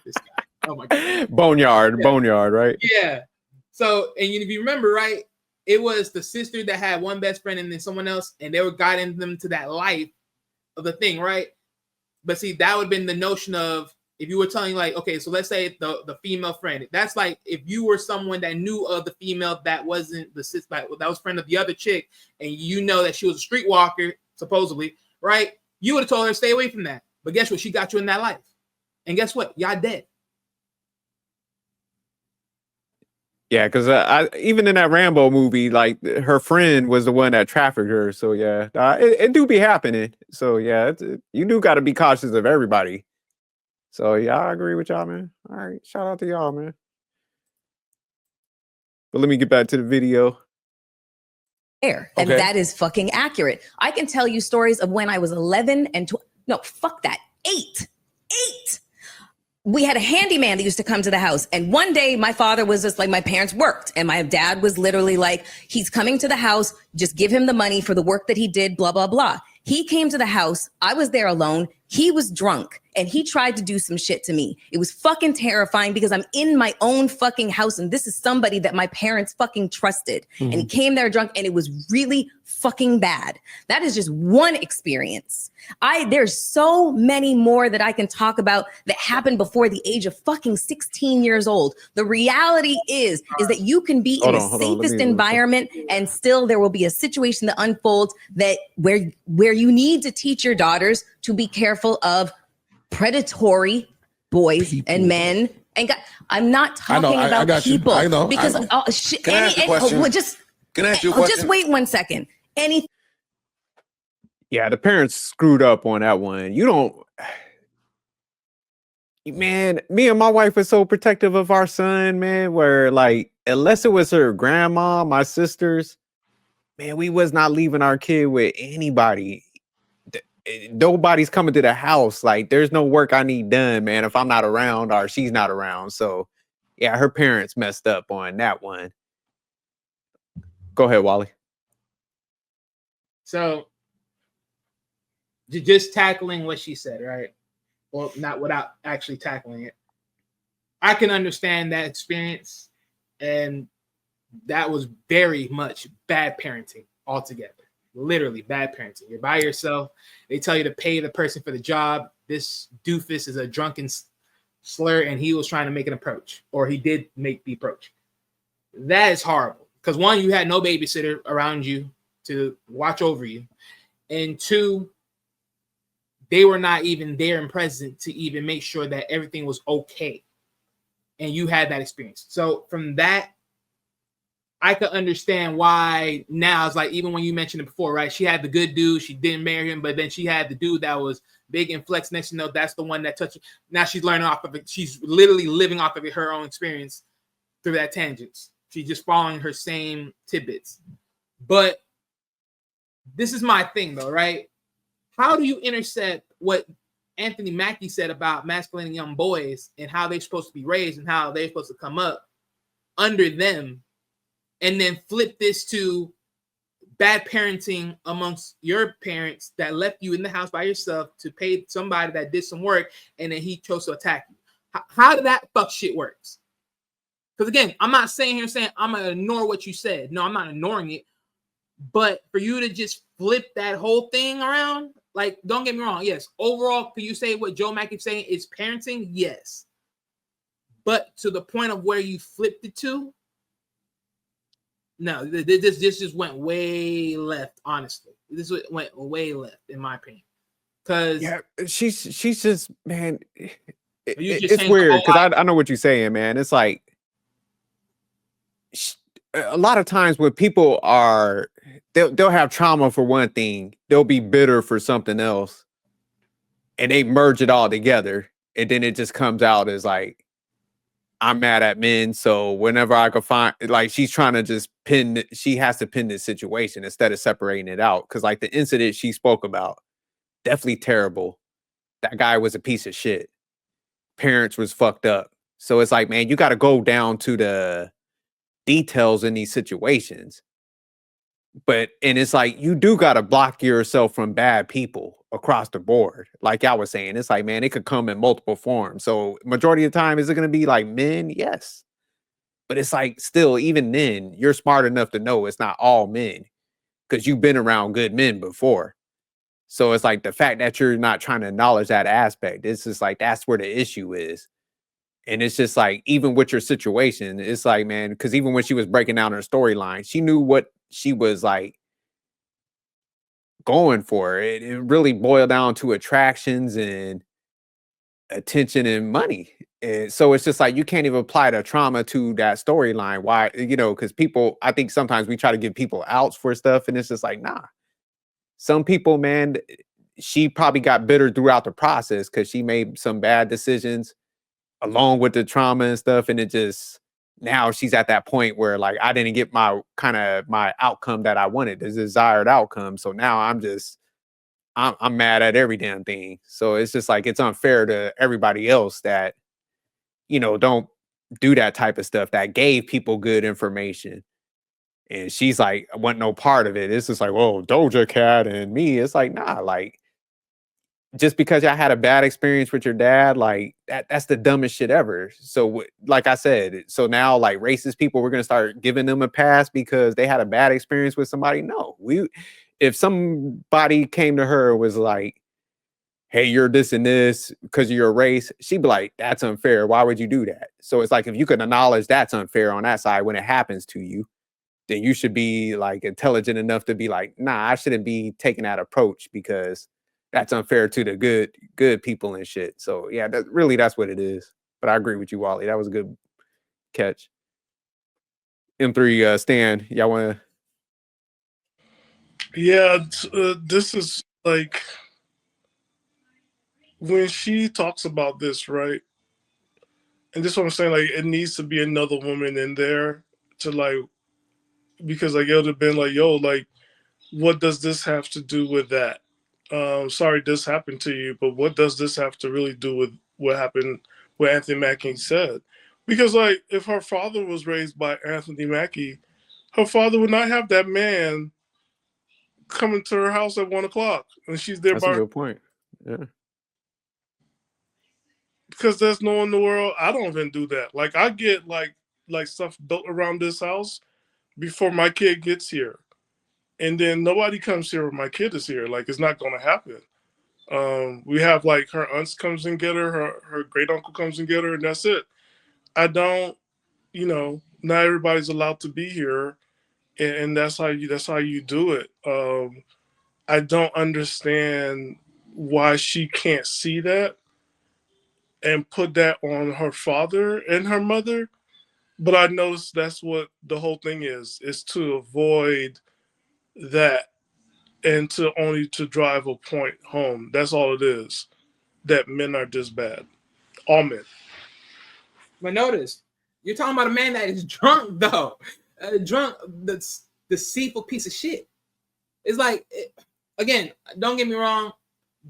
[SPEAKER 3] This guy. Oh my God.
[SPEAKER 1] Boneyard, right?
[SPEAKER 3] Yeah. So, and if you remember, right, it was the sister that had one best friend and then someone else, and they were guiding them to that life of the thing, right? But see, that would have been the notion of, if you were telling, like, okay, so let's say the female friend, that's like if you were someone that knew of the female that wasn't the sister, that was friend of the other chick, and you know that she was a streetwalker, supposedly, right? You would have told her stay away from that. But guess what? She got you in that life. And guess what? Y'all dead.
[SPEAKER 1] Yeah, because even in that Rambo movie, like her friend was the one that trafficked her. So yeah, it do be happening. So yeah, you do got to be cautious of everybody. So yeah, I agree with y'all, man. All right, shout out to y'all, man. But let me get back to the video.
[SPEAKER 7] And that is fucking accurate. I can tell you stories of when I was 11 and no, fuck that, 8. We had a handyman that used to come to the house. And one day my father was just like, my parents worked. And my dad was literally like, he's coming to the house. Just give him the money for the work that he did, blah, blah, blah. He came to the house. I was there alone. He was drunk and he tried to do some shit to me. It was fucking terrifying because I'm in my own fucking house. And this is somebody that my parents fucking trusted. And he came there drunk and it was really fucking bad. That is just one experience. There's so many more that I can talk about that happened before the age of fucking 16 years old. The reality is that you can be in the safest environment and still there will be a situation that unfolds that where you need to teach your daughters to be careful of predatory boys and men. And I'm not talking about people. I know. Because
[SPEAKER 8] Can I ask you a question?
[SPEAKER 7] Just wait 1 second.
[SPEAKER 1] Yeah, the parents screwed up on that one. You don't, man. Me and my wife were so protective of our son, man. Where like, unless it was her grandma, my sisters, man, we was not leaving our kid with anybody. Nobody's coming to the house. Like, there's no work I need done, man, if I'm not around or she's not around. So, yeah, her parents messed up on that one. Go ahead, Wally.
[SPEAKER 3] So, just tackling what she said, right? Well, not without actually tackling it. I can understand that experience, and that was very much bad parenting altogether. Literally bad parenting. You're by yourself. They tell you to pay the person for the job. This doofus is a drunken slur, and he was trying to make an approach, or he did make the approach. That is horrible. Because one, you had no babysitter around you to watch over you. And two, they were not even there and present to even make sure that everything was okay. And you had that experience. So from that, I could understand why now it's like, even when you mentioned it before, right? She had the good dude, she didn't marry him, but then she had the dude that was big and flex. Next, you know, that's the one that touched her. Now she's learning off of it. She's literally living off of it, her own experience through that tangents. She's just following her same tidbits. But this is my thing though, right? How do you intercept what Anthony Mackie said about masculine young boys and how they're supposed to be raised and how they're supposed to come up under them, and then flip this to bad parenting amongst your parents that left you in the house by yourself to pay somebody that did some work, and then he chose to attack you? How did that fuck shit works? Because again, I'm not saying I'm gonna ignore what you said. No, I'm not ignoring it. But for you to just flip that whole thing around, like, don't get me wrong. Yes, overall, can you say what Joe Mackey's saying is parenting? Yes. But to the point of where you flipped it to, no, this just went way left, honestly. This went way left, in my opinion. Because
[SPEAKER 1] yeah, she's just, man, it's weird because I know what you're saying, man. It's like, a lot of times when people are, they'll have trauma for one thing, they'll be bitter for something else, and they merge it all together, and then it just comes out as like, I'm mad at men, so whenever I could find, like, she's trying to just she has to pin this situation instead of separating it out. Because like the incident she spoke about, definitely terrible. That guy was a piece of shit. Parents was fucked up. So it's like, man, you got to go down to the details in these situations. And it's like, you do got to block yourself from bad people across the board. Like I was saying, it's like, man, it could come in multiple forms. So majority of the time, is it going to be like men? Yes. But it's like, still, even then, you're smart enough to know it's not all men because you've been around good men before. So it's like the fact that you're not trying to acknowledge that aspect, it's just like, that's where the issue is. And it's just like, even with your situation, it's like, man, because even when she was breaking down her storyline, she knew what she was like going for. It really boiled down to attractions and attention and money. And so it's just like you can't even apply the trauma to that storyline. Why, because people, I think sometimes we try to give people outs for stuff, and it's just like, nah. Some people, man, she probably got bitter throughout the process because she made some bad decisions along with the trauma and stuff. And it just, now she's at that point where like, I didn't get my outcome that I wanted, the desired outcome. So now I'm mad at every damn thing. So it's just like, it's unfair to everybody else that, don't do that type of stuff, that gave people good information. And she's like, I want no part of it. It's just like, whoa, Doja Cat and me. It's like, nah, like, just because I had a bad experience with your dad, like that's the dumbest shit ever. So like I said, so now like racist people, we're going to start giving them a pass because they had a bad experience with somebody. No, if somebody came to her and was like, hey, you're this and this because of your race, she'd be like, that's unfair. Why would you do that? So it's like, if you could acknowledge that's unfair on that side when it happens to you, then you should be like intelligent enough to be like, nah, I shouldn't be taking that approach because that's unfair to the good people and shit. So yeah, that's what it is. But I agree with you, Wally. That was a good catch. M3 Stan, y'all want
[SPEAKER 2] to? Yeah, this is like when she talks about this, right? And this is what I'm saying, like it needs to be another woman in there to like, because like it would have been like, yo, like what does this have to do with that? Sorry this happened to you, but what does this have to really do with what happened, what Anthony Mackie said? Because like if her father was raised by Anthony Mackie, her father would not have that man coming to her house at 1 o'clock and she's there.
[SPEAKER 1] That's a good point. Yeah.
[SPEAKER 2] Because there's no one in the world, I don't even do that. Like I get like stuff built around this house before my kid gets here. And then nobody comes here when my kid is here. Like it's not gonna happen. We have like her aunts comes and get her great uncle comes and get her, and that's it. I don't, not everybody's allowed to be here, and that's how you do it. I don't understand why she can't see that and put that on her father and her mother. But I noticed that's what the whole thing is to avoid that and to drive a point home. That's all it is. That men are just bad. All men.
[SPEAKER 3] But notice, you're talking about a man that is drunk, though. Drunk, the deceitful piece of shit. It's like, again, don't get me wrong.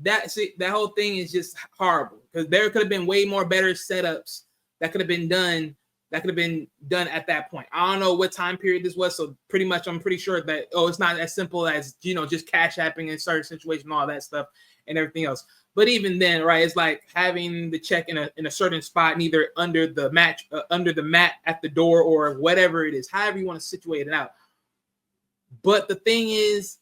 [SPEAKER 3] That whole thing is just horrible. Because there could have been way more better setups that could have been done. That could have been done at that point. I don't know what time period this was. So pretty much, I'm pretty sure that, it's not as simple as, just cash apping in certain situations and all that stuff and everything else. But even then, right, it's like having the check in a certain spot, either under the mat at the door or whatever it is, however you want to situate it out. But the thing is,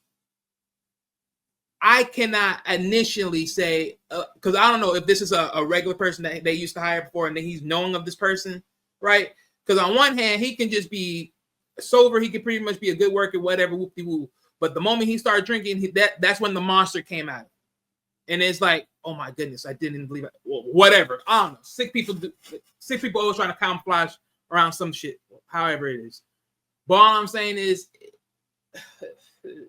[SPEAKER 3] I cannot initially say, because I don't know if this is a regular person that they used to hire before and then he's knowing of this person, right? Because on one hand, he can just be sober. He can pretty much be a good worker, whatever, whoop-de-woo. But the moment he started drinking, that's when the monster came out. And it's like, oh my goodness, I didn't believe it. Well, whatever. I don't know. Sick people always trying to camouflage around some shit, however it is. But all I'm saying is,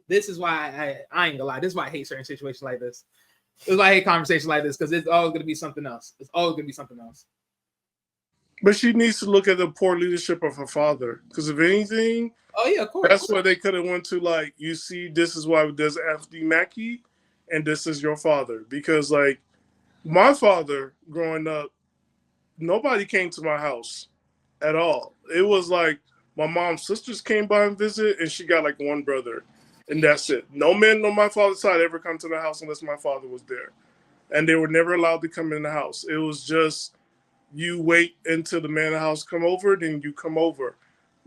[SPEAKER 3] this is why I ain't gonna lie. This is why I hate certain situations like this. This is why I hate conversations like this, because it's always gonna be something else. It's always gonna be something else.
[SPEAKER 2] But she needs to look at the poor leadership of her father. Because if anything,
[SPEAKER 3] oh yeah, of course.
[SPEAKER 2] That's where they could have went to, like, you see, this is why there's Anthony Mackie, and this is your father. Because, like, my father growing up, nobody came to my house at all. It was like my mom's sisters came by and visit, and she got like one brother, and that's it. No men on my father's side ever come to the house unless my father was there, and they were never allowed to come in the house. It was just, you wait until the man of the house come over, then you come over.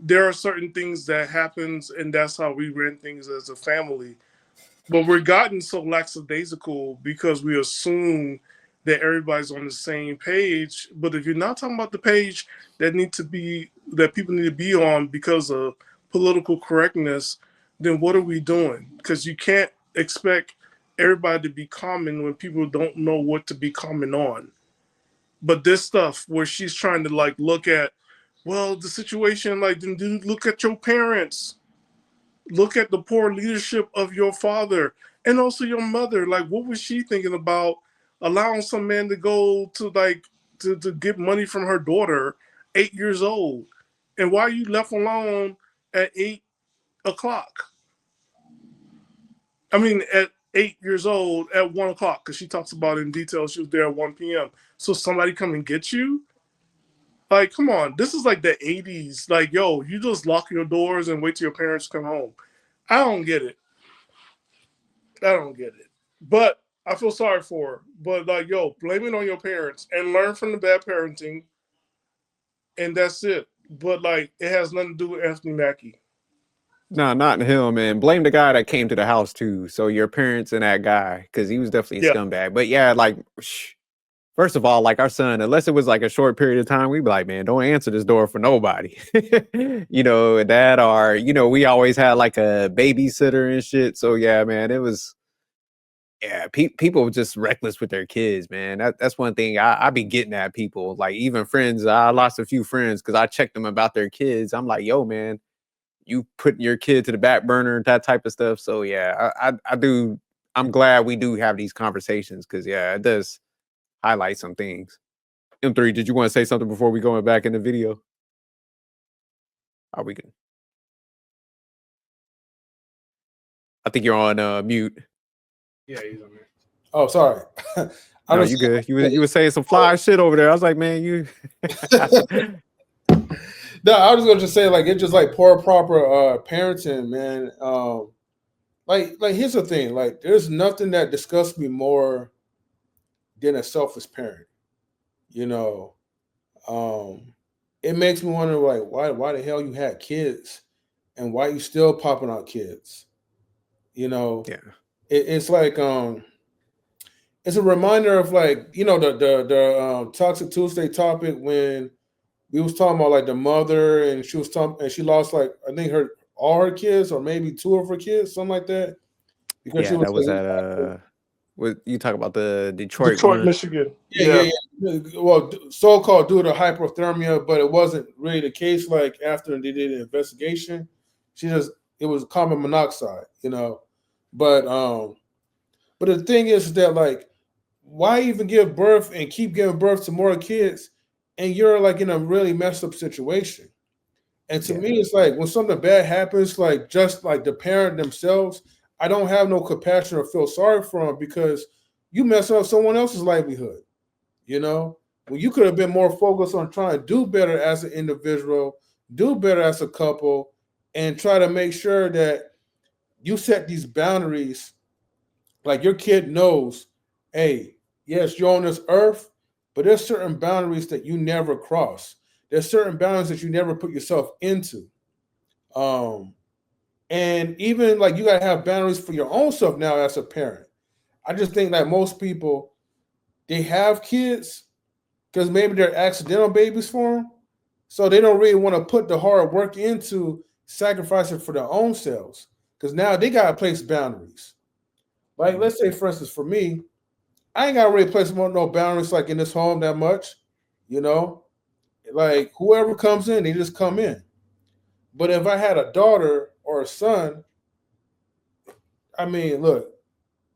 [SPEAKER 2] There are certain things that happens, and that's how we ran things as a family. But we're gotten so lackadaisical because we assume that everybody's on the same page. But if you're not talking about the page that people need to be on because of political correctness, then what are we doing? Because you can't expect everybody to be common when people don't know what to be common on. But this stuff where she's trying to like look at, well, the situation, like, then dude, look at your parents. Look at the poor leadership of your father and also your mother. Like, what was she thinking about allowing some man to go to like to get money from her daughter, 8 years old? And why are you left alone at 8 o'clock? I mean, at 8 years old, at 1 o'clock, because she talks about in detail she was there at 1 p.m. So somebody come and get you? Like, come on. This is like the 80s. Like, yo, you just lock your doors and wait till your parents come home. I don't get it. I don't get it. But I feel sorry for her. But, like, yo, blame it on your parents and learn from the bad parenting. And that's it. But, like, it has nothing to do with Anthony Mackie.
[SPEAKER 1] No, not him, man. Blame the guy that came to the house too. So your parents and that guy, because he was definitely a scumbag. But yeah, like, first of all, like our son, unless it was like a short period of time, we'd be like, man, don't answer this door for nobody. You know, that or, you know, we always had like a babysitter and shit. So yeah, man, it was, yeah, people were just reckless with their kids, man. That's one thing I be getting at people. Like even friends, I lost a few friends because I checked them about their kids. I'm like, yo, man, you putting your kid to the back burner, that type of stuff. So yeah, I do. I'm glad we do have these conversations because yeah, it does highlight some things. M3, did you want to say something before we go back in the video? Are we good? I think you're on mute.
[SPEAKER 3] Yeah, he's on there.
[SPEAKER 6] Oh, sorry.
[SPEAKER 1] No, you good. You were saying some fly shit over there. I was like, man, you.
[SPEAKER 6] No, I was going to say like it's just like poor proper parenting, man. Like here's the thing, like there's nothing that disgusts me more than a selfish parent. You know, it makes me wonder like why the hell you had kids and why you still popping out kids. You know,
[SPEAKER 1] yeah,
[SPEAKER 6] it's like it's a reminder of like, you know, the Toxic Tuesday topic when we was talking about like the mother and she was talking and she lost like I think all her kids or maybe 2 of her kids, something like that. Because
[SPEAKER 1] yeah,
[SPEAKER 6] she was
[SPEAKER 1] that was
[SPEAKER 6] like,
[SPEAKER 1] at what you talk about the Detroit one?
[SPEAKER 2] Michigan.
[SPEAKER 6] Yeah. Well, so-called due to hypothermia, but it wasn't really the case. Like after they did an investigation, it was carbon monoxide, you know. But the thing is that like, why even give birth and keep giving birth to more kids, and you're like in a really messed up situation. And to me, it's like when something bad happens, like just like the parent themselves, I don't have no compassion or feel sorry for them because you mess up someone else's livelihood. You know, when you could have been more focused on trying to do better as an individual, do better as a couple, and try to make sure that you set these boundaries. Like your kid knows, hey, yes, you're on this earth, but there's certain boundaries that you never cross. There's certain boundaries that you never put yourself into. And even like you gotta have boundaries for your own self now as a parent. I just think that most people they have kids because maybe they're accidental babies for them, so they don't really want to put the hard work into sacrificing for their own selves because now they gotta place boundaries. Like let's say, for instance, for me, I ain't gotta really place no boundaries like in this home that much, you know. Like whoever comes in, they just come in. But if I had a daughter or a son, I mean, look,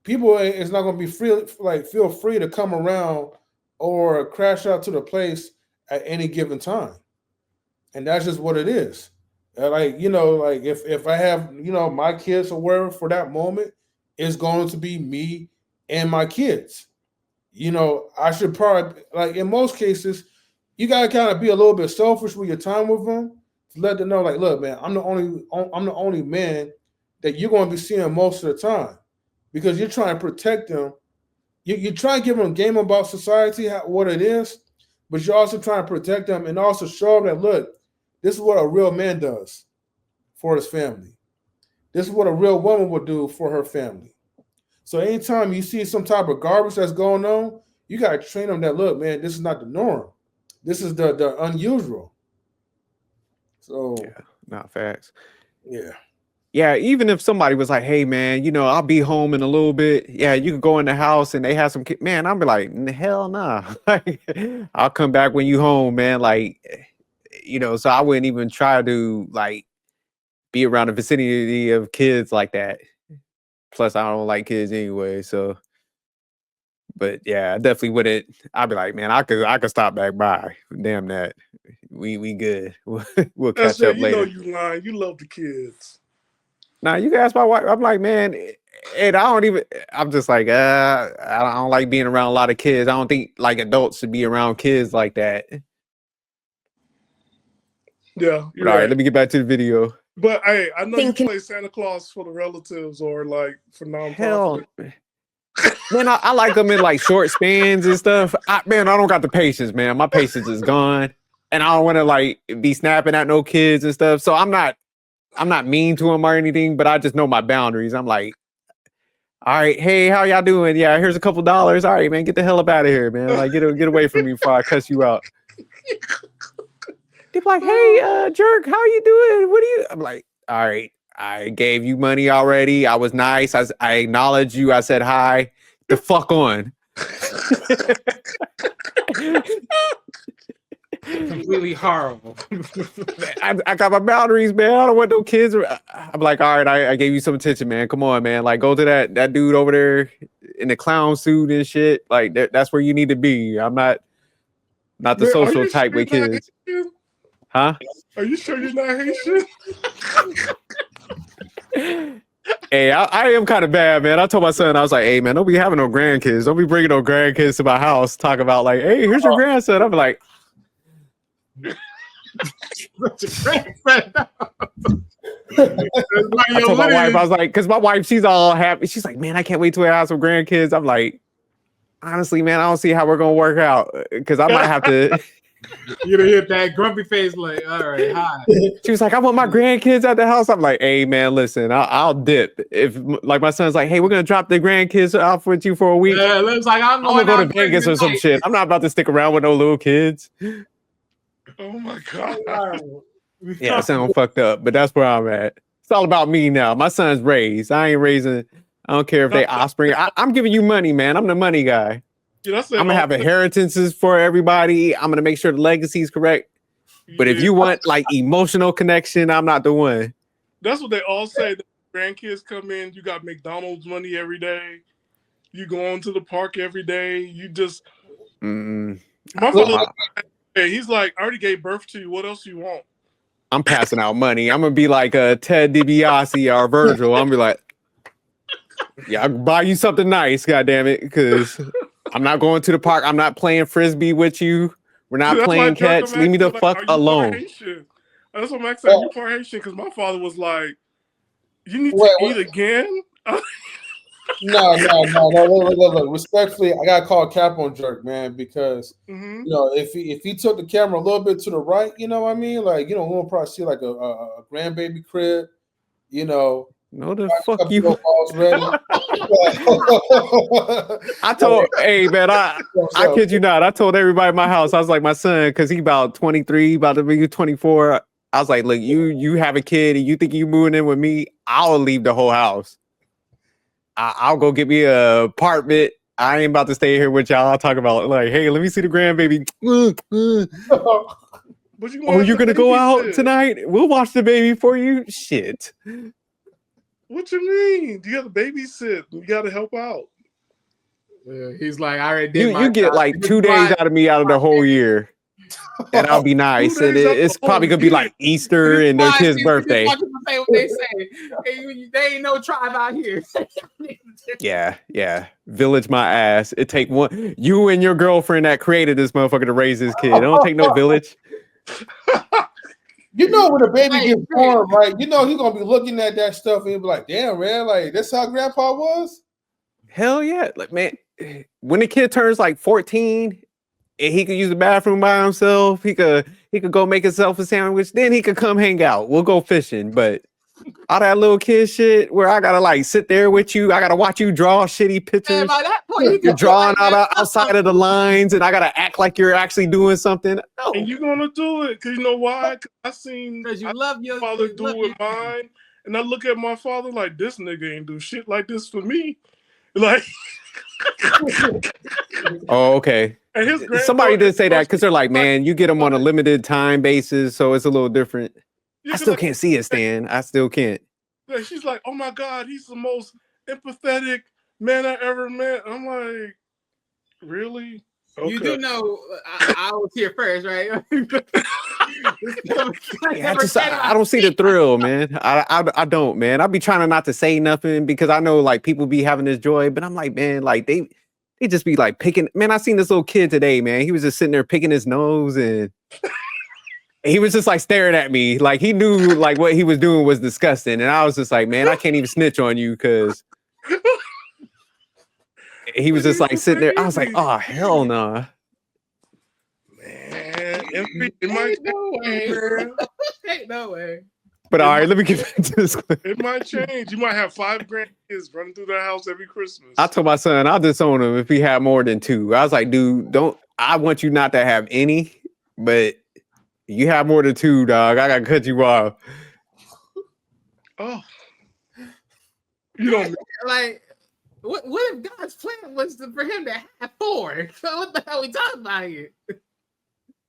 [SPEAKER 6] people is not going to be free, like feel free to come around or crash out to the place at any given time, and that's just what it is. Like you know, like if I have you know my kids or whatever for that moment, it's going to be me and my kids. You know, I should probably like in most cases, you got to kind of be a little bit selfish with your time with them to let them know, like, look, man, I'm the only man that you're going to be seeing most of the time because you're trying to protect them. You try to give them a game about society, what it is, but you're also trying to protect them and also show them that, look, this is what a real man does for his family. This is what a real woman would do for her family. So anytime you see some type of garbage that's going on, you got to train them that, look, man, this is not the norm. This is the unusual. So
[SPEAKER 1] yeah, not facts.
[SPEAKER 6] Yeah.
[SPEAKER 1] yeah, even if somebody was like, hey man, I'll be home in a little bit. Yeah, you can go in the house and they have some man, I'll be like, hell nah. Like, I'll come back when you home, man. Like, so I wouldn't even try to like be around the vicinity of kids like that. Plus, I don't like kids anyway, so. But yeah, I definitely wouldn't. I'd be like, man, I could stop back by. Damn that. We good. We'll catch up later.
[SPEAKER 2] You lying. You love the kids.
[SPEAKER 1] Nah, you can ask my wife. I'm like, man, and I'm just like, I don't like being around a lot of kids. I don't think like adults should be around kids like that.
[SPEAKER 2] Yeah, you're
[SPEAKER 1] all
[SPEAKER 2] right.
[SPEAKER 1] Let me get back to the video.
[SPEAKER 2] But hey, I know you play Santa Claus for the relatives or like for non-profit.
[SPEAKER 1] Hell, man, I like them in like short spans and stuff. I don't got the patience, man. My patience is gone, and I don't want to like be snapping at no kids and stuff. So I'm not mean to them or anything, but I just know my boundaries. I'm like, all right, hey, how y'all doing? Yeah, here's a couple dollars. All right, man, get the hell up out of here, man. Like, get away from me before I cuss you out. They're like, hey, jerk, how you doing? What are you? I'm like, all right, I gave you money already. I was nice. I acknowledged you. I said hi. The fuck on.
[SPEAKER 3] Completely horrible.
[SPEAKER 1] I got my boundaries, man. I don't want no kids. I'm like, all right, I gave you some attention, man. Come on, man. Like, go to that dude over there in the clown suit and shit. Like, that's where you need to be. I'm not the social type with kids. Huh?
[SPEAKER 2] Are you sure you're not Haitian?
[SPEAKER 1] Hey, I am kind of bad, man. I told my son, I was like, hey, man, don't be having no grandkids. Don't be bringing no grandkids to my house. Talk about like, hey, here's your grandson. I'm like, I told my wife, I was like, because my wife, she's all happy. She's like, man, I can't wait till I have some grandkids. I'm like, honestly, man, I don't see how we're gonna work out because I might have to.
[SPEAKER 3] You're gonna hit that grumpy face like, all right, hi.
[SPEAKER 1] She was like, I want my grandkids at the house. I'm like, hey, man, listen, I'll dip. If like my son's like, hey, we're gonna drop the grandkids off with you for a week.
[SPEAKER 3] Yeah, it looks like I'm
[SPEAKER 1] gonna go to Vegas or some shit. I'm not about to stick around with no little kids.
[SPEAKER 2] Oh my god.
[SPEAKER 1] Yeah, I sound fucked up, but that's where I'm at. It's all about me now. My son's raised. I ain't raising. I don't care if they offspring. I'm giving you money, man. I'm the money guy.
[SPEAKER 2] Yeah,
[SPEAKER 1] I'm gonna have inheritances for everybody. I'm gonna make sure the legacy is correct. But if you want like emotional connection, I'm not the one.
[SPEAKER 2] That's what they all say. The grandkids come in, you got McDonald's money every day. You go on to the park every day. You just my father, he's like, I already gave birth to you. What else do you want?
[SPEAKER 1] I'm passing out money. I'm gonna be like Ted DiBiase or Virgil. I'm gonna be like, yeah, I'll buy you something nice, goddammit, because I'm not going to the park. I'm not playing frisbee with you. We're not playing catch. Leave me the fuck alone.
[SPEAKER 2] That's what Max said. You part Haitian? Because my father was like, you need to eat again?
[SPEAKER 6] No. Look. Respectfully, I gotta call cap on jerk, man, because if he took the camera a little bit to the right, you know what I mean? Like, we'll probably see like a grandbaby crib,
[SPEAKER 1] No, the fuck you. I told, hey man, I kid you not. I told everybody in my house, I was like, my son, because he about 23, about to be 24. I was like, look, you have a kid and you think you moving in with me, I'll leave the whole house. I'll go get me a apartment. I ain't about to stay here with y'all. I'll talk about like, hey, let me see the grandbaby.
[SPEAKER 2] But
[SPEAKER 1] you're gonna go out tonight? We'll watch the baby for you. Shit.
[SPEAKER 2] What you mean? You got to babysit. You got to help out.
[SPEAKER 3] Yeah, he's like, I already did.
[SPEAKER 1] You get like 2 days out of me out of the whole year, and I'll be nice. And it's probably gonna be like Easter and their kid's birthday.
[SPEAKER 3] Say what they say. Hey, they ain't no tribe out here.
[SPEAKER 1] Yeah. Village my ass. It take one. You and your girlfriend that created this motherfucker to raise this kid. It don't take no village.
[SPEAKER 6] When a baby gets born, right? He's gonna be looking at that stuff and he'll be like, "Damn, man! Like that's how Grandpa was."
[SPEAKER 1] Hell yeah, like man. When the kid turns like 14, and he could use the bathroom by himself, he could go make himself a sandwich. Then he could come hang out. We'll go fishing. But all that little kid shit, where I gotta like sit there with you, I gotta watch you draw shitty pictures. Man, by that point, you're drawing outside of the lines, and I gotta act like you're actually doing something. No.
[SPEAKER 2] And you're gonna do it because you know why? Because I seen
[SPEAKER 3] you love your
[SPEAKER 2] father do it with mine, And I look at my father like, this nigga ain't do shit like this for me. Like,
[SPEAKER 1] oh, okay.
[SPEAKER 2] And
[SPEAKER 1] somebody did say that because they're like, man, you get them on a limited time basis, so it's a little different. I still can't see it, Stan. I still can't.
[SPEAKER 2] She's like, oh my God, he's the most empathetic man I ever met. I'm like, really?
[SPEAKER 3] Okay. You do know I was here first, right?
[SPEAKER 1] Yeah, I don't see the thrill, man. I don't, man. I be trying not to say nothing because I know like people be having this joy, but I'm like, man, like they just be like picking. Man, I seen this little kid today, man. He was just sitting there picking his nose and he was just like staring at me, like he knew like what he was doing was disgusting, and I was just like, man, I can't even snitch on you because. He was just like sitting there. I was like, oh, hell no. Nah.
[SPEAKER 2] Man, it might
[SPEAKER 3] ain't no way.
[SPEAKER 1] But all right, let me get back to this clip.
[SPEAKER 2] It might change. You might have 5 grandkids running through their house every Christmas.
[SPEAKER 1] I told my son, I'll disown him if he had more than 2. I was like, dude, I want you not to have any, but you have more than 2, dog. I gotta cut you off.
[SPEAKER 2] Oh. You don't
[SPEAKER 3] like. What if God's plan was for him to have 4? So what the hell are we talking about here?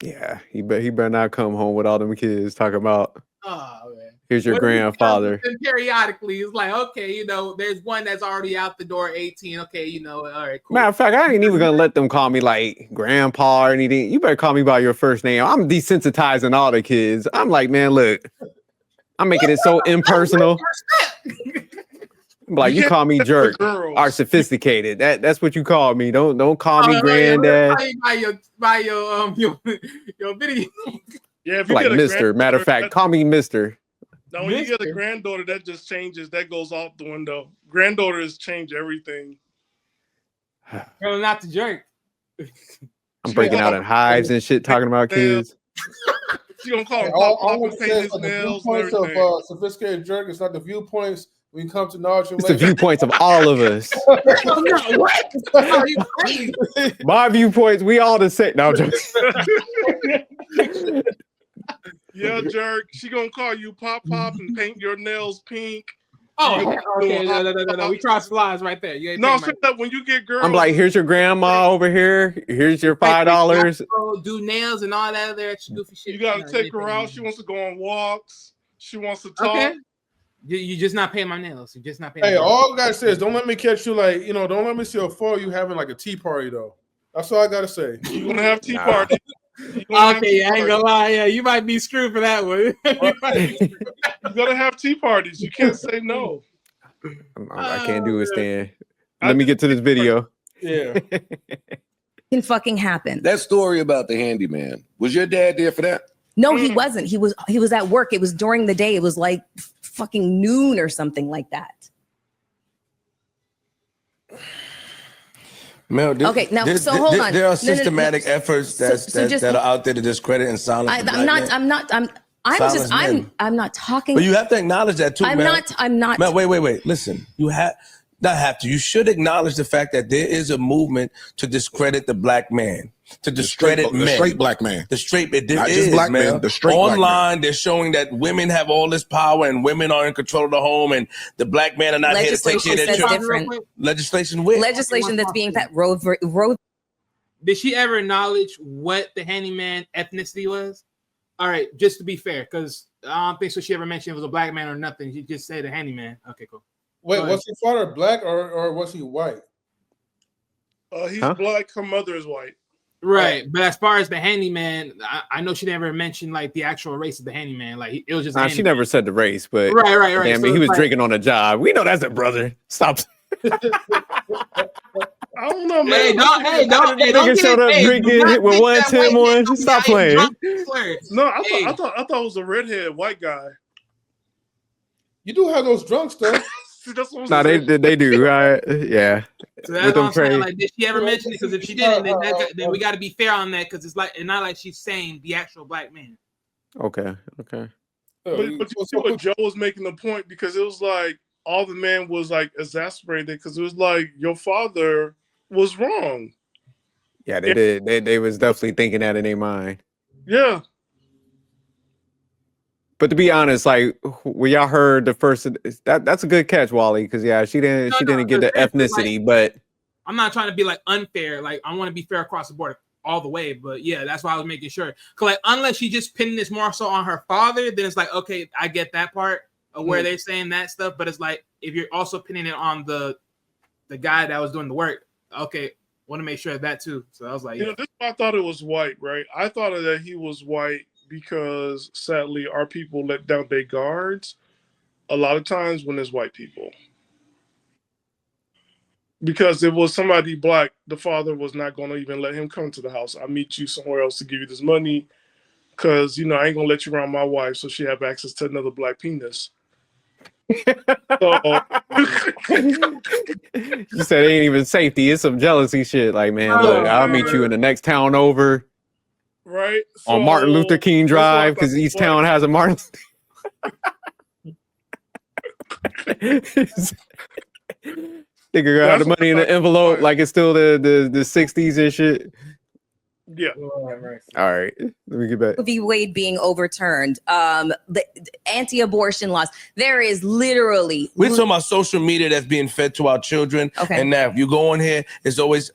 [SPEAKER 1] Yeah, he better not come home with all them kids talking about.
[SPEAKER 3] Oh man,
[SPEAKER 1] here's your grandfather.
[SPEAKER 3] Periodically, it's like, okay, there's one that's already out the door, 18. Okay, all right, cool.
[SPEAKER 1] Matter of fact, I ain't even gonna let them call me like grandpa or anything. You better call me by your first name. I'm desensitizing all the kids. I'm like, man, look, I'm making it so impersonal. Like you call me jerk or sophisticated. That's what you call me. Don't call me granddad.
[SPEAKER 3] By your video.
[SPEAKER 2] Yeah, if you
[SPEAKER 1] like Mr. Matter of fact, call me Mr.
[SPEAKER 2] Now when you get a granddaughter, that just changes. That goes out the window. Granddaughters change everything.
[SPEAKER 3] Girl, not the jerk.
[SPEAKER 1] I'm breaking out in hives and shit, talking about kids.
[SPEAKER 2] She gonna call him Pop and paint his nails.
[SPEAKER 6] The viewpoints of sophisticated jerk. It's not the viewpoints. When you come to knowledge,
[SPEAKER 1] it's the viewpoints of all of us.
[SPEAKER 3] What? Are you crazy?
[SPEAKER 1] My viewpoints, we all the same. No, I'm joking.
[SPEAKER 2] Yeah, jerk. She gonna call you Pop and paint your nails pink.
[SPEAKER 3] Oh, okay. No. We cross lines right there. You
[SPEAKER 2] no, straight up when you get girls.
[SPEAKER 1] I'm like, here's your grandma over here. Here's your $5.
[SPEAKER 3] Do nails and all that other goofy shit.
[SPEAKER 2] You gotta take her out. She wants to go on walks. She wants to talk. Okay.
[SPEAKER 3] You just not paying my nails. You just not paying.
[SPEAKER 6] Hey, all I gotta say is don't let me catch you like don't let me see a photo you having like a tea party though. That's all I gotta say.
[SPEAKER 2] You gonna have tea party?
[SPEAKER 3] Okay, I ain't gonna lie. Yeah, you might be screwed for that one.
[SPEAKER 2] You gotta have tea parties. You can't say no.
[SPEAKER 1] I can't do it, Stan. Let me get to this video.
[SPEAKER 2] Yeah.
[SPEAKER 7] Can fucking happen.
[SPEAKER 8] That story about the handyman. Was your dad there for that?
[SPEAKER 7] No, he wasn't. He was at work. It was during the day. It was like fucking noon or something like that.
[SPEAKER 8] Mel,
[SPEAKER 7] okay, now hold on.
[SPEAKER 8] There are systematic efforts that are out there to discredit and silence.
[SPEAKER 7] I'm not talking.
[SPEAKER 8] But you have to acknowledge that too.
[SPEAKER 7] I'm not.
[SPEAKER 8] Mel, wait. Listen, you should acknowledge the fact that there is a movement to discredit the black man, to discredit men.
[SPEAKER 4] The straight black man.
[SPEAKER 8] The straight,
[SPEAKER 4] not just black man, the straight
[SPEAKER 8] online,
[SPEAKER 4] black man.
[SPEAKER 8] They're showing that women have all this power and women are in control of the home and the black men are not here to take care of their children. Legislation
[SPEAKER 7] that's being passed. Roe.
[SPEAKER 3] Did she ever acknowledge what the handyman ethnicity was? All right, just to be fair, because I don't think so. She ever mentioned it was a black man or nothing. She just said a handyman. Okay, cool.
[SPEAKER 6] Wait, was his father black or was he white?
[SPEAKER 2] He's black. Her mother is white.
[SPEAKER 3] Right, but as far as the handyman, I know she never mentioned like the actual race of the handyman. Like it was just.
[SPEAKER 1] She never said the race, but
[SPEAKER 3] right.
[SPEAKER 1] Damn, so he was drinking on a job. We know that's a brother. Stop.
[SPEAKER 2] I don't know, man.
[SPEAKER 3] Hey, don't
[SPEAKER 1] nigga showed up drinking with 110 on. Stop playing.
[SPEAKER 2] No, I thought it was a redhead white guy.
[SPEAKER 6] You do have those drunks though.
[SPEAKER 1] No, they do, right? Yeah.
[SPEAKER 3] So that's what I'm saying. Like, did she ever mention it? Because if she didn't, then we got to be fair on that. Because it's not like she's saying the actual black man.
[SPEAKER 1] Okay.
[SPEAKER 2] But you see what Joe was making the point, because it was like all the man was like exasperated because it was like your father was wrong.
[SPEAKER 1] Yeah, they did. They was definitely thinking that in their mind.
[SPEAKER 2] Yeah.
[SPEAKER 1] But to be honest, like when y'all heard the first, that's a good catch, Wally, because yeah, she didn't get the ethnicity,
[SPEAKER 3] like,
[SPEAKER 1] but
[SPEAKER 3] I'm not trying to be like unfair. Like I want to be fair across the board all the way, but yeah, that's why I was making sure. Cause like unless she just pinning this more so on her father, then it's like okay, I get that part of where they're saying that stuff. But it's like if you're also pinning it on the guy that was doing the work, okay, want to make sure of that too. So I was like,
[SPEAKER 2] this I thought it was white, right? I thought that he was white because sadly our people let down their guards a lot of times when there's white people. Because if it was somebody black, the father was not going to even let him come to the house. I'll meet you somewhere else to give you this money because, I ain't going to let you around my wife so she have access to another black penis. So,
[SPEAKER 1] you said it ain't even safety. It's some jealousy shit. Like, man, look, I'll meet you in the next town over.
[SPEAKER 2] Right.
[SPEAKER 1] On Martin Luther King Drive because each town has a Martin. Nigga got the money in the envelope like it's still the 60s and shit.
[SPEAKER 2] Yeah.
[SPEAKER 1] All right. Let me get back.
[SPEAKER 7] V. Wade being overturned, the anti-abortion laws. There is literally.
[SPEAKER 8] We're talking about social media that's being fed to our children.
[SPEAKER 7] Okay.
[SPEAKER 8] And now if you go on here, it's always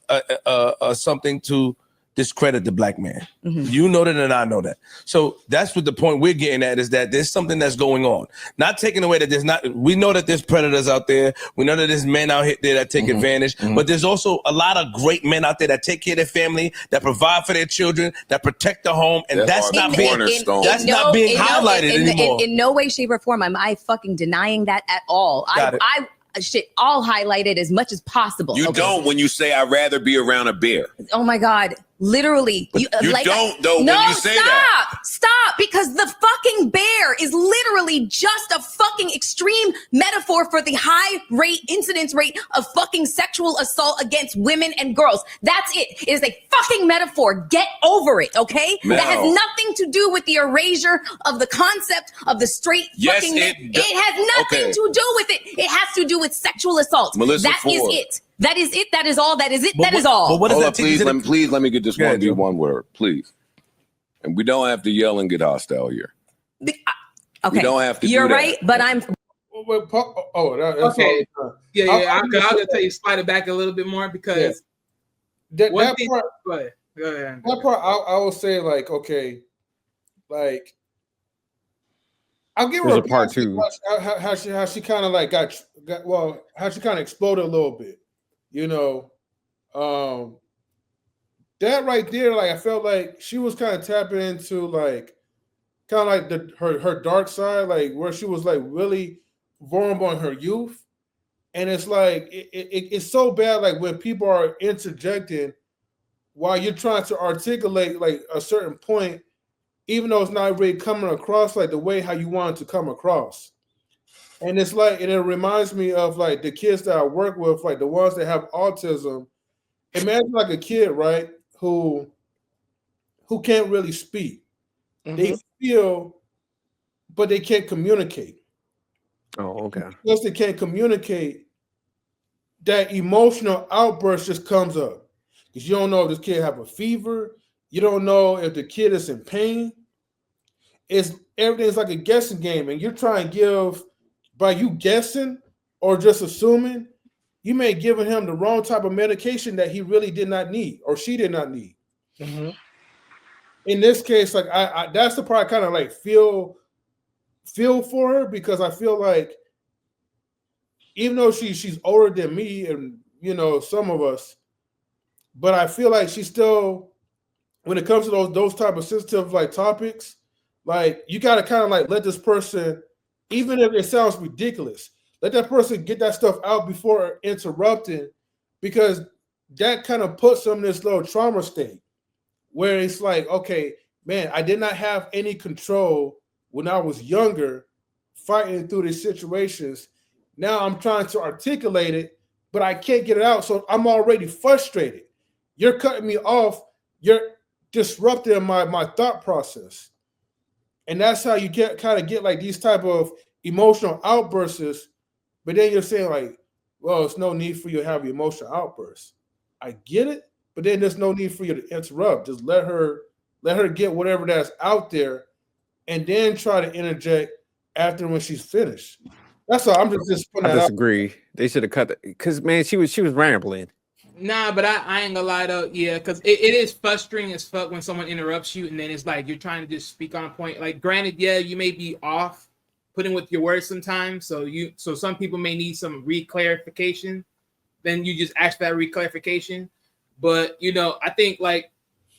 [SPEAKER 8] something to discredit the black man. You know that and I know that. So that's what the point we're getting at is that there's something that's going on. Not taking away that there's not, we know that there's predators out there. We know that there's men out here that take advantage, but there's also a lot of great men out there that take care of their family, that provide for their children, that protect the home. And that's not being highlighted anymore.
[SPEAKER 7] In no way, shape, or form am I fucking denying that at all. I'll highlight it as much as possible.
[SPEAKER 5] You don't when you say I'd rather be around a bear.
[SPEAKER 7] Oh my God. Literally.
[SPEAKER 5] You don't though when you say that.
[SPEAKER 7] Stop. Because the fucking bear is literally just a fucking extreme metaphor for the high incidence rate of fucking sexual assault against women and girls. That's it. It is a fucking metaphor. Get over it, okay?
[SPEAKER 5] Mel.
[SPEAKER 7] That has nothing to do with the erasure of the concept of the straight fucking men. It has nothing to do with it. It has to do with sexual assault.
[SPEAKER 5] Melyssa
[SPEAKER 7] That is
[SPEAKER 5] Ford.
[SPEAKER 7] it. That is it. That is all. That is it. That is all.
[SPEAKER 8] But what does
[SPEAKER 5] Hold
[SPEAKER 8] that
[SPEAKER 5] up, please let me get this one word, please. And we don't have to yell and get hostile here.
[SPEAKER 7] Okay.
[SPEAKER 5] We don't have to.
[SPEAKER 7] You're
[SPEAKER 5] do
[SPEAKER 7] right, but I'm.
[SPEAKER 6] That's
[SPEAKER 3] okay.
[SPEAKER 6] All.
[SPEAKER 3] Yeah. I'll just tell you, slide it back a little bit more because
[SPEAKER 6] that part.
[SPEAKER 3] Go ahead.
[SPEAKER 6] That part, I will say, like, okay, like, I'll give her
[SPEAKER 1] There's a part two.
[SPEAKER 6] How she kind of like got how she kind of exploded a little bit, that right there, like I felt like she was kind of tapping into like kind of like her dark side, like where she was like really vulnerable in her youth, and it's like it's so bad, like when people are interjecting while you're trying to articulate like a certain point, even though it's not really coming across like the way how you want it to come across. And it's like, and it reminds me of like the kids that I work with, like the ones that have autism. Imagine like a kid, right, who can't really speak. They feel, but they can't communicate.
[SPEAKER 1] Oh, okay.
[SPEAKER 6] Because they can't communicate, that emotional outburst just comes up. Because you don't know if this kid have a fever. You don't know if the kid is in pain. Everything's like a guessing game, and you're trying to give, by you guessing or just assuming, you may have given him the wrong type of medication that he really did not need or she did not need. In this case, like I that's the part I kind of like feel for her, because I feel like even though she's older than me and some of us, but I feel like she's still, when it comes to those type of sensitive like topics, like you got to kind of like let this person, even if it sounds ridiculous, let that person get that stuff out before interrupting, because that kind of puts them in this little trauma state where it's like, okay, man, I did not have any control when I was younger fighting through these situations. Now I'm trying to articulate it, but I can't get it out. So I'm already frustrated. You're cutting me off. You're disrupting my thought process. And that's how you get like these type of emotional outbursts. But then you're saying like, well, it's no need for you to have an emotional outburst. I get it, but then there's no need for you to interrupt. Just let her get whatever that's out there, and then try to interject after when she's finished. That's all. I'm just putting
[SPEAKER 1] I
[SPEAKER 6] that
[SPEAKER 1] disagree. They should have cut it because man, she was rambling.
[SPEAKER 3] Nah, but I ain't gonna lie though, yeah, because it is frustrating as fuck when someone interrupts you and then it's like you're trying to just speak on a point. Like, granted, yeah, you may be off putting with your words sometimes, so some people may need some re-clarification. Then you just ask for that re-clarification. But I think like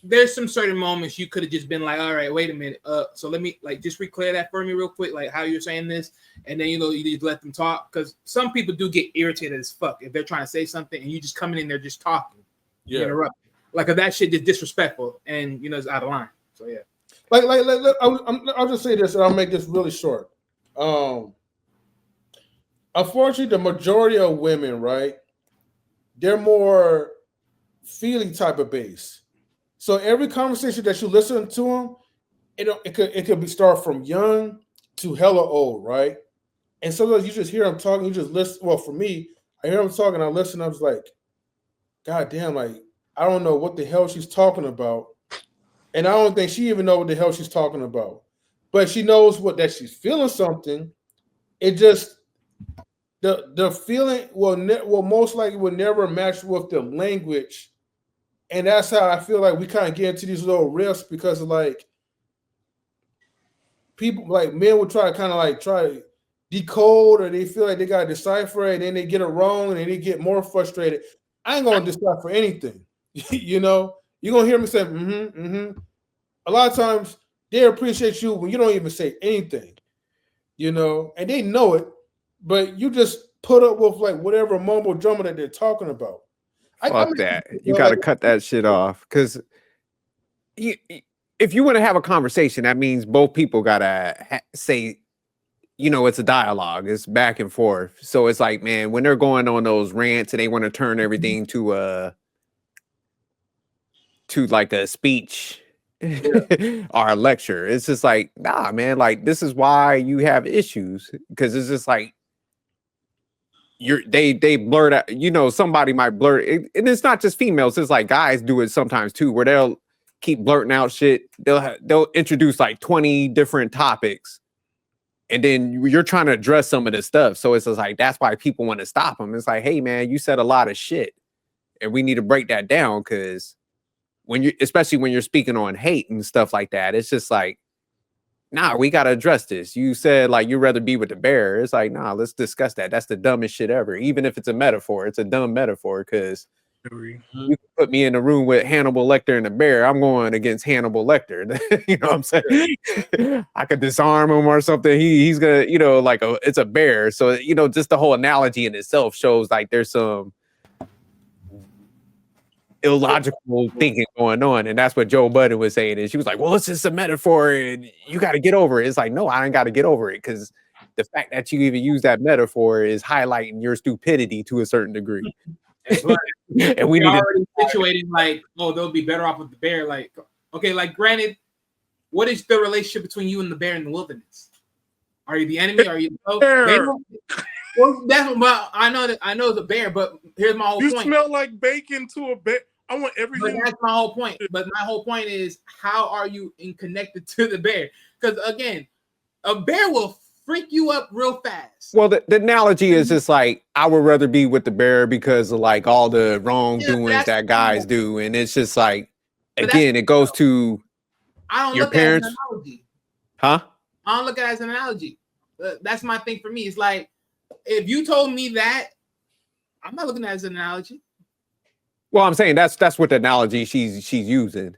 [SPEAKER 3] there's some certain moments you could have just been like, all right, wait a minute, so let me like just re-clear that for me real quick, like how you're saying this, and then you just let them talk, because some people do get irritated as fuck if they're trying to say something and you just coming in there just talking, interrupting, like if that shit is disrespectful and it's out of line. So yeah,
[SPEAKER 6] like I'll just say this and I'll make this really short. Unfortunately, the majority of women, right, they're more feeling type of base. So every conversation that you listen to them, it could start from young to hella old, right? And sometimes you just hear them talking, you just listen. Well, for me, I hear them talking, I listen, I was like, God damn, like, I don't know what the hell she's talking about. And I don't think she even know what the hell she's talking about. But she knows that she's feeling something. It just, the feeling will most likely will never match with the language. And that's how I feel like we kind of get into these little rifts, because of like people, like men will try to decode, or they feel like they got to decipher it, and then they get it wrong and then they get more frustrated. I ain't going to decipher anything. You're going to hear me say, A lot of times they appreciate you when you don't even say anything, and they know it, but you just put up with like whatever mumbo jumbo that they're talking about.
[SPEAKER 1] Fuck that. You got to cut that shit off, because if you want to have a conversation, that means both people got to say, it's a dialogue. It's back and forth. So it's like, man, when they're going on those rants and they want to turn everything to like a speech or a lecture, it's just like, nah, man, like this is why you have issues, because it's just like, they blurt out, somebody might blurt it, and it's not just females, it's like guys do it sometimes too, where they'll keep blurting out shit. They'll introduce like 20 different topics, and then you're trying to address some of this stuff. So it's just like, that's why people want to stop them. It's like, hey man, you said a lot of shit and we need to break that down, because especially when you're speaking on hate and stuff like that, it's just like, nah, we got to address this. You said like you'd rather be with the bear. It's like, nah, let's discuss that. That's the dumbest shit ever. Even if it's a metaphor, it's a dumb metaphor, because you can put me in a room with Hannibal Lecter and the bear, I'm going against Hannibal Lecter. You know what I'm saying? I could disarm him or something. He's gonna, it's a bear. So, just the whole analogy in itself shows like there's some illogical thinking going on, and that's what Joe Budden was saying. And she was like, well, it's just a metaphor and you got to get over it. It's like, no, I ain't got to get over it, because the fact that you even use that metaphor is highlighting your stupidity to a certain degree. And we need
[SPEAKER 3] already situated like, oh, they'll be better off with the bear. Like, okay, like granted, what is the relationship between you and the bear in the wilderness? Are you the enemy? Are you well, that's what I know the bear, but here's my whole point.
[SPEAKER 2] You smell like bacon to a bear. I want everything.
[SPEAKER 3] But that's my whole point. But my whole point is, how are you connected to the bear? Because again, a bear will freak you up real fast.
[SPEAKER 1] Well, the analogy is just like, I would rather be with the bear because of like all the wrongdoings that guys do, and it's just like, again, it goes to your parents.
[SPEAKER 3] At it as an analogy.
[SPEAKER 1] Huh?
[SPEAKER 3] I don't look at it as an analogy. That's my thing for me. It's like, if you told me that, I'm not looking at it as an analogy.
[SPEAKER 1] Well, I'm saying that's what the analogy she's using.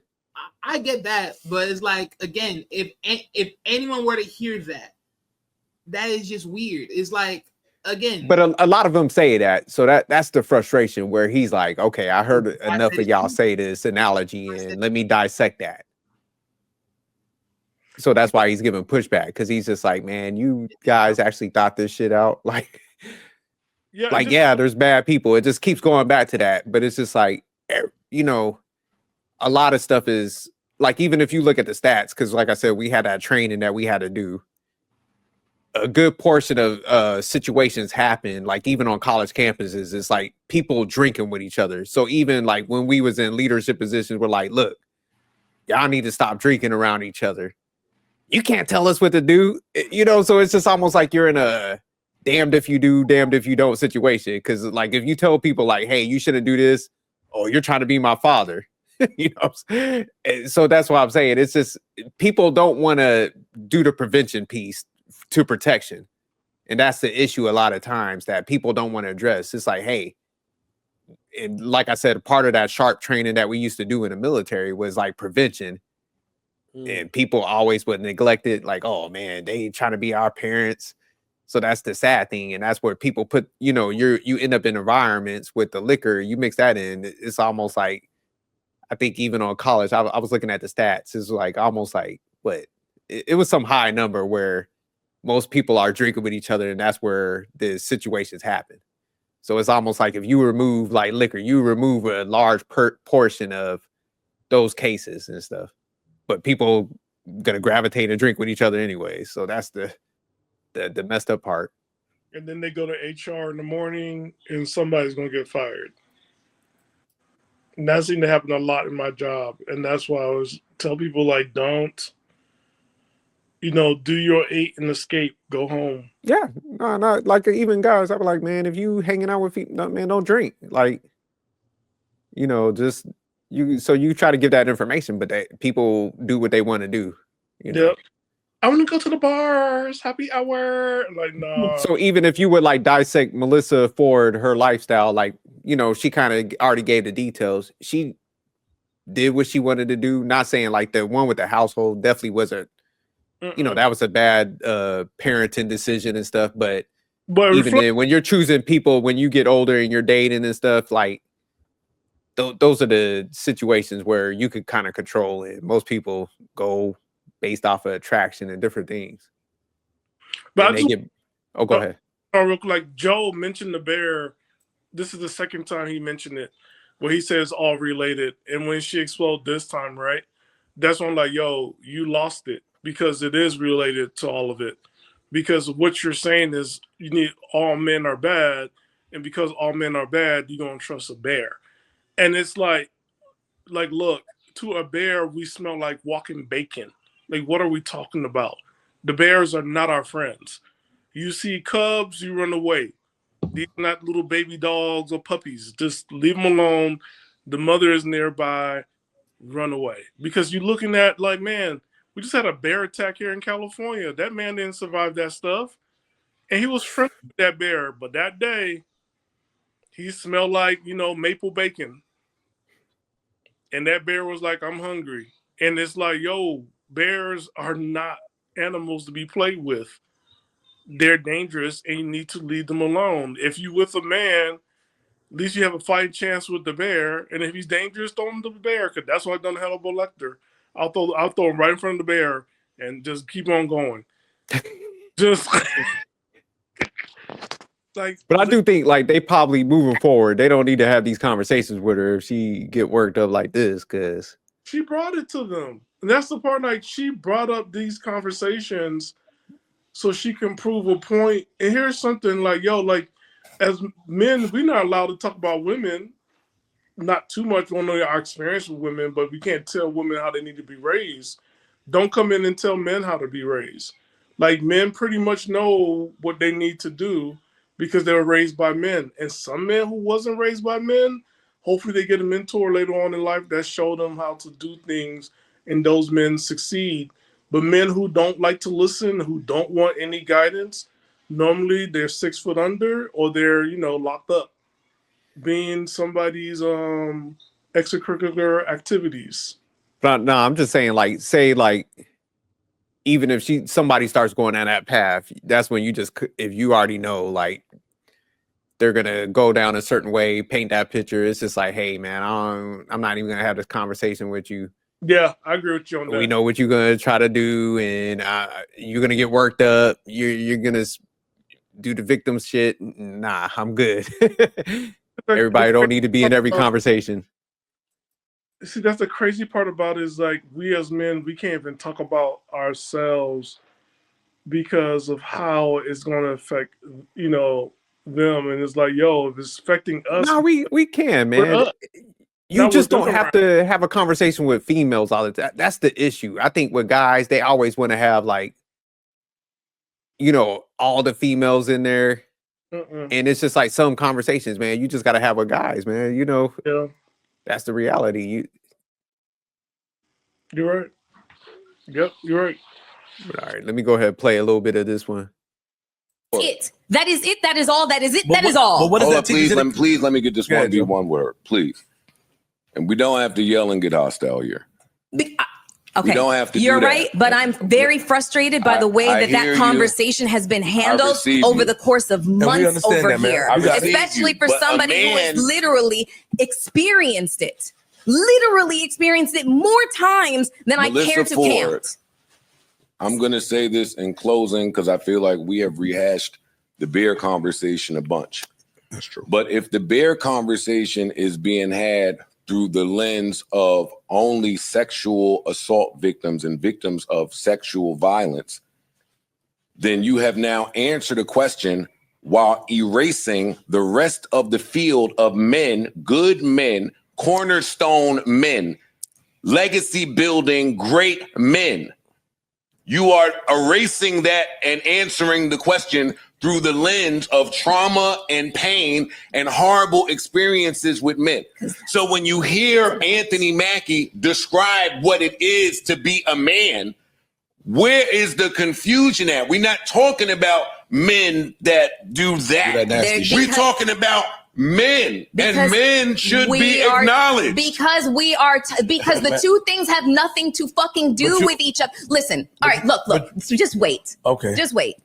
[SPEAKER 3] I get that, but it's like, again, if anyone were to hear that, that is just weird. It's like, again,
[SPEAKER 1] but a lot of them say that, so that's the frustration, where he's like, okay, I heard enough of y'all say this analogy, and let me dissect that. So that's why he's giving pushback, because he's just like, man, you guys actually thought this shit out. Like, there's bad people. It just keeps going back to that. But it's just like, a lot of stuff is like, even if you look at the stats, because like I said, we had that training that we had to do. A good portion of situations happen, like even on college campuses, it's like people drinking with each other. So even like when we was in leadership positions, we're like, look, y'all need to stop drinking around each other. you can't tell us what to do. You know, so it's just almost like you're in a damned if you do, damned if you don't situation. Because like if you tell people like, hey, you shouldn't do this, oh, you're trying to be my father. You know, so that's why I'm saying it's just people don't want to do the prevention piece to protection. And that's the issue a lot of times that people don't want to address. It's like, hey, and like I said, part of that sharp training that we used to do in the military was like prevention. And people always would neglect it, like, oh man, they trying to be our parents. So that's the sad thing. And that's where people put, you know, you end up in environments with the liquor, you mix that in. It's almost like, I think even on college, I was looking at the stats. It's like almost like what it was some high number where most people are drinking with each other, and that's where the situations happen. So it's almost like if you remove like liquor, you remove a large portion of those cases and stuff. But people gonna gravitate and drink with each other anyway. So that's the messed up part.
[SPEAKER 2] And then they go to HR in the morning, and somebody's gonna get fired. And that seemed to happen a lot in my job. And that's why I always tell people, like, don't, you know, do your 8 and escape, go home.
[SPEAKER 1] Yeah, no, like even guys, I be like, man, if you hanging out with people, man, don't drink. Like, you know, just so you try to give that information, but people do what they want to do. You know?
[SPEAKER 2] Yep. I want to go to the bars, happy hour. Like, no.
[SPEAKER 1] So even if you would like dissect Melyssa Ford, her lifestyle, like, you know, she kind of already gave the details. She did what she wanted to do. Not saying like the one with the household definitely wasn't, you know, that was a bad parenting decision and stuff. But even then, when you're choosing people, when you get older and you're dating and stuff, like those are the situations where you could kind of control it. Most people go based off of attraction and different things.
[SPEAKER 2] But
[SPEAKER 1] go ahead.
[SPEAKER 2] Like Joe mentioned the bear. This is the second time he mentioned it, where he says all related. And when she exploded this time, right? That's when I'm like, yo, you lost it, because it is related to all of it. Because what you're saying is you need all men are bad, and because all men are bad, you're gonna trust a bear. And it's like look, to a bear, we smell like walking bacon. Like, what are we talking about? The bears are not our friends. You see cubs, you run away. These are not little baby dogs or puppies. Just leave them alone. The mother is nearby. Run away. Because you're looking at, like, man, we just had a bear attack here in California. That man didn't survive that stuff. And he was friendly with that bear. But that day, he smelled like, you know, maple bacon. And that bear was like, I'm hungry. And it's like, yo, bears are not animals to be played with. They're dangerous, and you need to leave them alone. If you with a man, at least you have a fighting chance with the bear. And if he's dangerous, throw him to the bear, because that's what I've done to Hannibal Lecter. I'll throw him right in front of the bear and just keep on going. Just like.
[SPEAKER 1] But I do think like they probably moving forward, they don't need to have these conversations with her if she get worked up like this, because
[SPEAKER 2] she brought it to them. And that's the part. Like, she brought up these conversations so she can prove a point. And here's something like, yo, like, as men, we're not allowed to talk about women. Not too much on our experience with women, but we can't tell women how they need to be raised. Don't come in and tell men how to be raised. Like, men pretty much know what they need to do because they were raised by men. And some men who wasn't raised by men, hopefully they get a mentor later on in life that showed them how to do things, and those men succeed. But men who don't like to listen, who don't want any guidance, normally they're 6 foot under, or they're, you know, locked up, being somebody's extracurricular activities.
[SPEAKER 1] But no, I'm just saying, like, say like even if somebody starts going down that path, that's when you just, if you already know like they're gonna go down a certain way, paint that picture, it's just like, hey man, I'm not even gonna have this conversation with you.
[SPEAKER 2] Yeah, I agree with you on that.
[SPEAKER 1] We know what you're gonna try to do, and you're gonna get worked up. You're gonna do the victim shit. Nah, I'm good. Everybody don't need to be in every conversation.
[SPEAKER 2] See, that's the crazy part about it, is like, we as men, we can't even talk about ourselves because of how it's going to affect, you know, them. And it's like, yo, if it's affecting us.
[SPEAKER 1] No, we can, man. You just don't have to have a conversation with females all the time. That's the issue. I think with guys, they always want to have like, you know, all the females in there. And it's just like some conversations, man, you just got to have with guys, man. You know, that's the reality.
[SPEAKER 2] You're right. Yep, you're right.
[SPEAKER 1] All right, let me go ahead and play a little bit of this one.
[SPEAKER 7] It. That is it. That is all. That is it. That is all.
[SPEAKER 9] But what is that? Please let me get this one be one word, please. And we don't have to yell and get hostile here.
[SPEAKER 7] Okay,
[SPEAKER 9] we don't have to.
[SPEAKER 7] You're right, but I'm very frustrated by the way that conversation has been handled over the course of months over here, especially for somebody who has literally experienced it. Literally experienced it more times than Melyssa I care to count.
[SPEAKER 9] I'm going to say this in closing because I feel like we have rehashed the bear conversation a bunch.
[SPEAKER 4] That's true.
[SPEAKER 9] But if the bear conversation is being had through the lens of only sexual assault victims and victims of sexual violence, then you have now answered a question while erasing the rest of the field of men, good men, cornerstone men, legacy building great men. You are erasing that and answering the question through the lens of trauma and pain and horrible experiences with men. So when you hear Anthony Mackie describe what it is to be a man, where is the confusion at? We're not talking about men that do that. We're talking about men, and men should be acknowledged
[SPEAKER 7] because we are because the two things have nothing to fucking do with each other. Listen, all right, look, so just wait.
[SPEAKER 9] Okay,
[SPEAKER 7] just wait.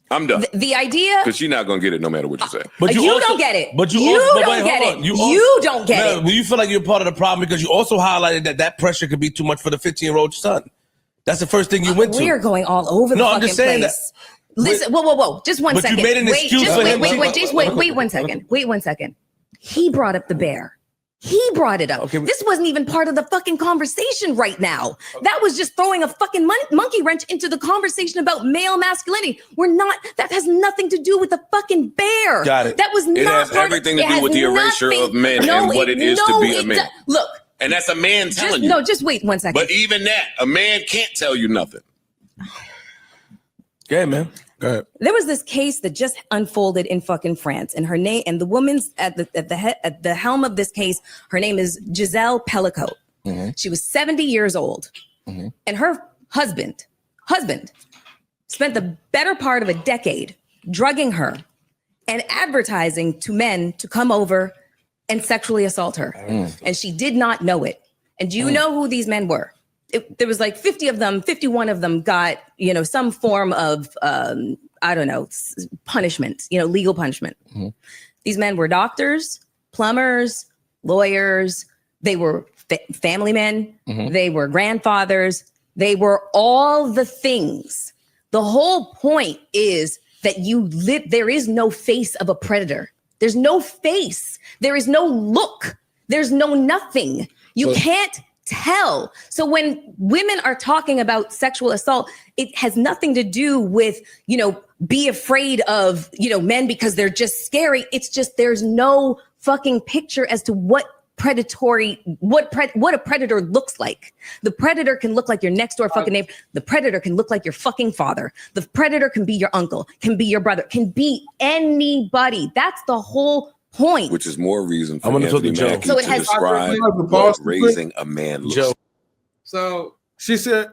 [SPEAKER 9] I'm done.
[SPEAKER 7] The idea,
[SPEAKER 9] because she's not gonna get it no matter what you say.
[SPEAKER 7] But you don't get it. But you don't get it. You don't get it.
[SPEAKER 8] Well, you feel like you're part of the problem because you also highlighted that pressure could be too much for the 15-year-old son. That's the first thing you went to.
[SPEAKER 7] We are going all over the fucking place. No, I'm just saying that. Listen, whoa. Just one second.
[SPEAKER 8] You made an excuse for him.
[SPEAKER 7] Wait 1 second. Wait 1 second. He brought up the bear. He brought it up. Okay. This wasn't even part of the fucking conversation right now. That was just throwing a fucking monkey wrench into the conversation about male masculinity. That has nothing to do with the fucking bear.
[SPEAKER 9] Got it.
[SPEAKER 7] That was not.
[SPEAKER 9] It has everything to do with the erasure of men and what it is to be a man.
[SPEAKER 7] Look.
[SPEAKER 9] And that's a man telling you.
[SPEAKER 7] No, just wait 1 second.
[SPEAKER 9] But even that, a man can't tell you nothing.
[SPEAKER 8] Yeah, man. Go ahead.
[SPEAKER 7] There was this case that just unfolded in fucking France, and her name and the woman's at the helm of this case. Her name is Giselle Pellicot. Mm-hmm. She was 70 years old, and her husband spent the better part of a decade drugging her and advertising to men to come over and sexually assault her, and she did not know it. And do you know who these men were? There was like 50 of them, 51 of them got, some form of, punishment, legal punishment. Mm-hmm. These men were doctors, plumbers, lawyers. They were family men. Mm-hmm. They were grandfathers. They were all the things. The whole point is that there is no face of a predator. There's no face. There is no look. There's no nothing. You can't tell. So when women are talking about sexual assault, it has nothing to do with, be afraid of, men because they're just scary. It's just there's no fucking picture as to what a predator looks like. The predator can look like your next door fucking neighbor. The predator can look like your fucking father. The predator can be your uncle, can be your brother, can be anybody. That's the whole point.
[SPEAKER 9] Which is more reason for Anthony Mackie to describe what raising a man looks like.
[SPEAKER 3] So
[SPEAKER 6] she said,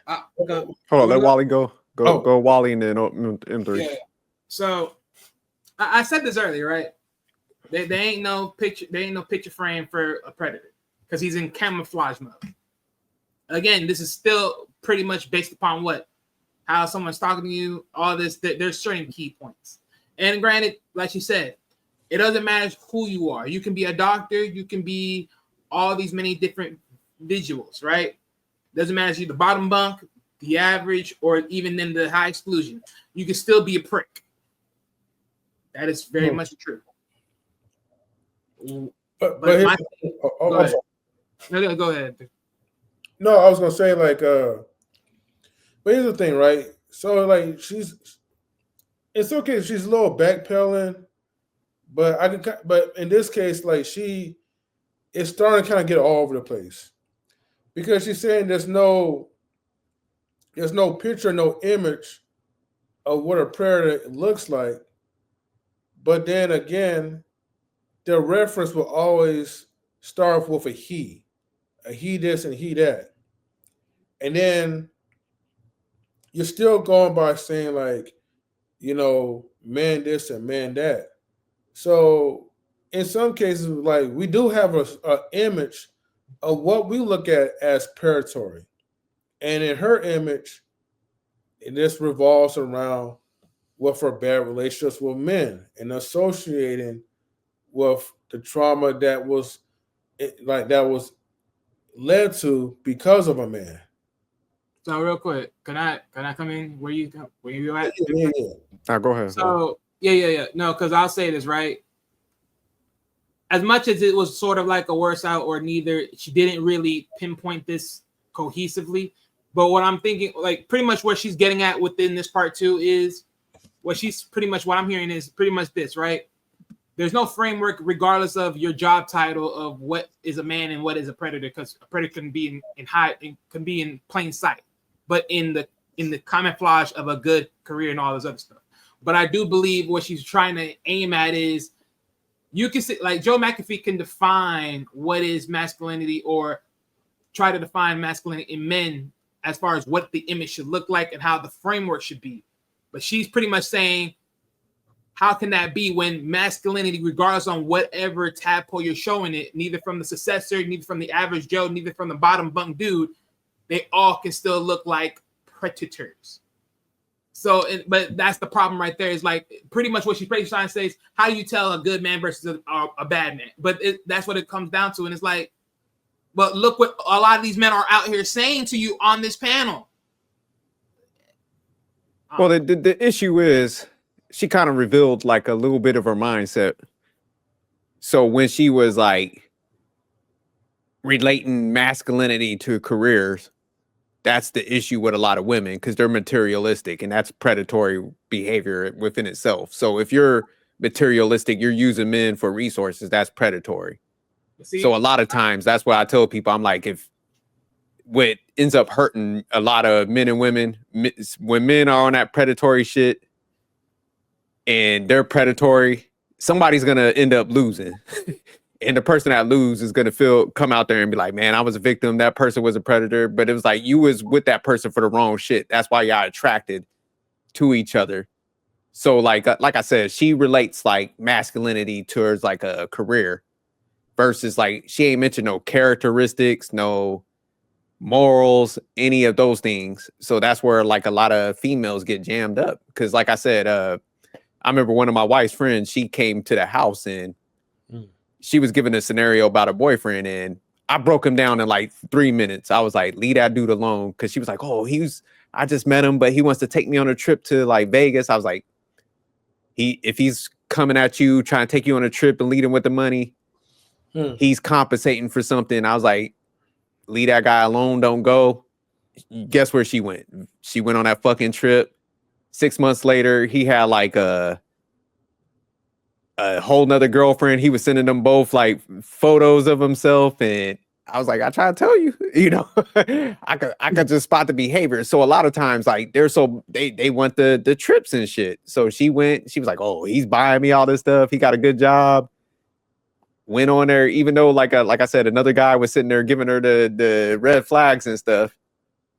[SPEAKER 1] hold on, let Wally go. Go Wally and then M3.
[SPEAKER 3] Yeah. So I said this earlier, right? They ain't no picture frame for a predator because he's in camouflage mode. Again, this is still pretty much based upon how someone's talking to you, all this. There's certain key points. And granted, like you said, it doesn't matter who you are. You can be a doctor. You can be all these many different visuals, right? Doesn't matter if you're the bottom bunk, the average, or even in the high exclusion. You can still be a prick. That is very much true.
[SPEAKER 6] But
[SPEAKER 3] go ahead.
[SPEAKER 6] No, I was gonna say but here's the thing, right? So it's okay if she's a little backpedaling. But in this case, it's starting to kind of get all over the place because she's saying there's no picture, no image of what a predator looks like. But then again, the reference will always start with a he this and he that. And then you're still going by saying like, man this and man that. So in some cases, like we do have a image of what we look at as predatory. And in her image, this revolves around with her bad relationships with men and associating with the trauma that was led to because of a man.
[SPEAKER 3] So real quick, can I come in where you at?
[SPEAKER 1] Yeah. Go ahead.
[SPEAKER 3] So yeah. No, because I'll say this, right. As much as it was sort of like a worse out or neither, she didn't really pinpoint this cohesively. But what I'm thinking, like pretty much what she's getting at within this part too is what I'm hearing is pretty much this, right? There's no framework regardless of your job title of what is a man and what is a predator, because a predator can be can be in plain sight, but in the camouflage of a good career and all this other stuff. But I do believe what she's trying to aim at is you can see, like Joe McAfee can define what is masculinity or try to define masculinity in men as far as what the image should look like and how the framework should be. But she's pretty much saying, how can that be when masculinity, regardless on whatever tadpole you're showing it, neither from the successor, neither from the average Joe, neither from the bottom bunk dude, they all can still look like predators. So, but that's the problem right there. Is like pretty much what she's trying to say is, how do you tell a good man versus a bad man? But that's what it comes down to. And it's like, but look what a lot of these men are out here saying to you on this panel.
[SPEAKER 1] Well, the issue is she kind of revealed like a little bit of her mindset. So when she was like relating masculinity to careers, that's the issue with a lot of women because they're materialistic, and that's predatory behavior within itself. So if you're materialistic, you're using men for resources, that's predatory. So a lot of times that's what I tell people. I'm like, if what ends up hurting a lot of men and women, when men are on that predatory shit and they're predatory, somebody's going to end up losing. And the person that loses is going to come out there and be like, man, I was a victim. That person was a predator. But it was like you was with that person for the wrong shit. That's why y'all attracted to each other. So like I said, she relates like masculinity towards like a career versus like she ain't mentioned no characteristics, no morals, any of those things. So that's where like a lot of females get jammed up. Because like I said, I remember one of my wife's friends, she came to the house and she was given a scenario about a boyfriend, and I broke him down in like 3 minutes. I was like, leave that dude alone. Because she was like, oh, I just met him, but he wants to take me on a trip to like Vegas. I was like, if he's coming at you, trying to take you on a trip and lead him with the money, he's compensating for something. I was like, leave that guy alone, don't go. Guess where she went? She went on that fucking trip. 6 months later, he had like a whole nother girlfriend. He was sending them both like photos of himself, and I was like, I try to tell you, I could just spot the behavior. So a lot of times, like they want the trips and shit. So she went. She was like, oh, he's buying me all this stuff. He got a good job. Went on there, even though like I said, another guy was sitting there giving her the red flags and stuff.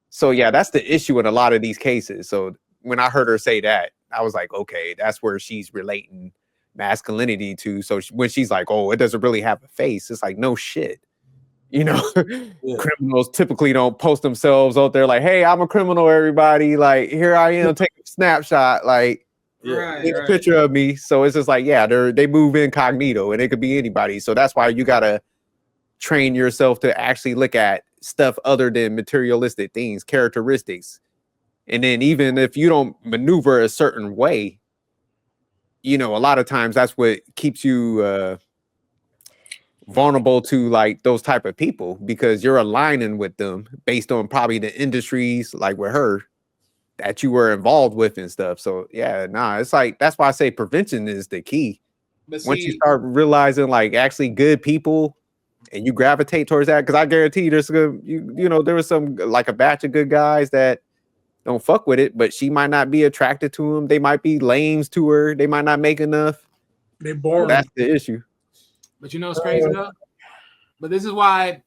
[SPEAKER 1] So yeah, that's the issue in a lot of these cases. So when I heard her say that, I was like, okay, that's where she's relating masculinity to. So when she's like, oh, it doesn't really have a face, it's like, no shit. Criminals typically don't post themselves out there like, hey, I'm a criminal, everybody. Like, here I am, take a snapshot, like take a picture of me. So it's just like, yeah, they move incognito and it could be anybody. So that's why you gotta train yourself to actually look at stuff other than materialistic things, characteristics. And then even if you don't maneuver a certain way, a lot of times that's what keeps you vulnerable to like those type of people, because you're aligning with them based on probably the industries like with her that you were involved with and stuff. So yeah, it's like, that's why I say prevention is the key. Once you start realizing like actually good people and you gravitate towards that, because I guarantee you there's good, you know, there was some like a batch of good guys that don't fuck with it, but she might not be attracted to him. They might be lames to her. They might not make enough.
[SPEAKER 2] They boring.
[SPEAKER 1] That's the issue.
[SPEAKER 3] But you know what's crazy though? But this is why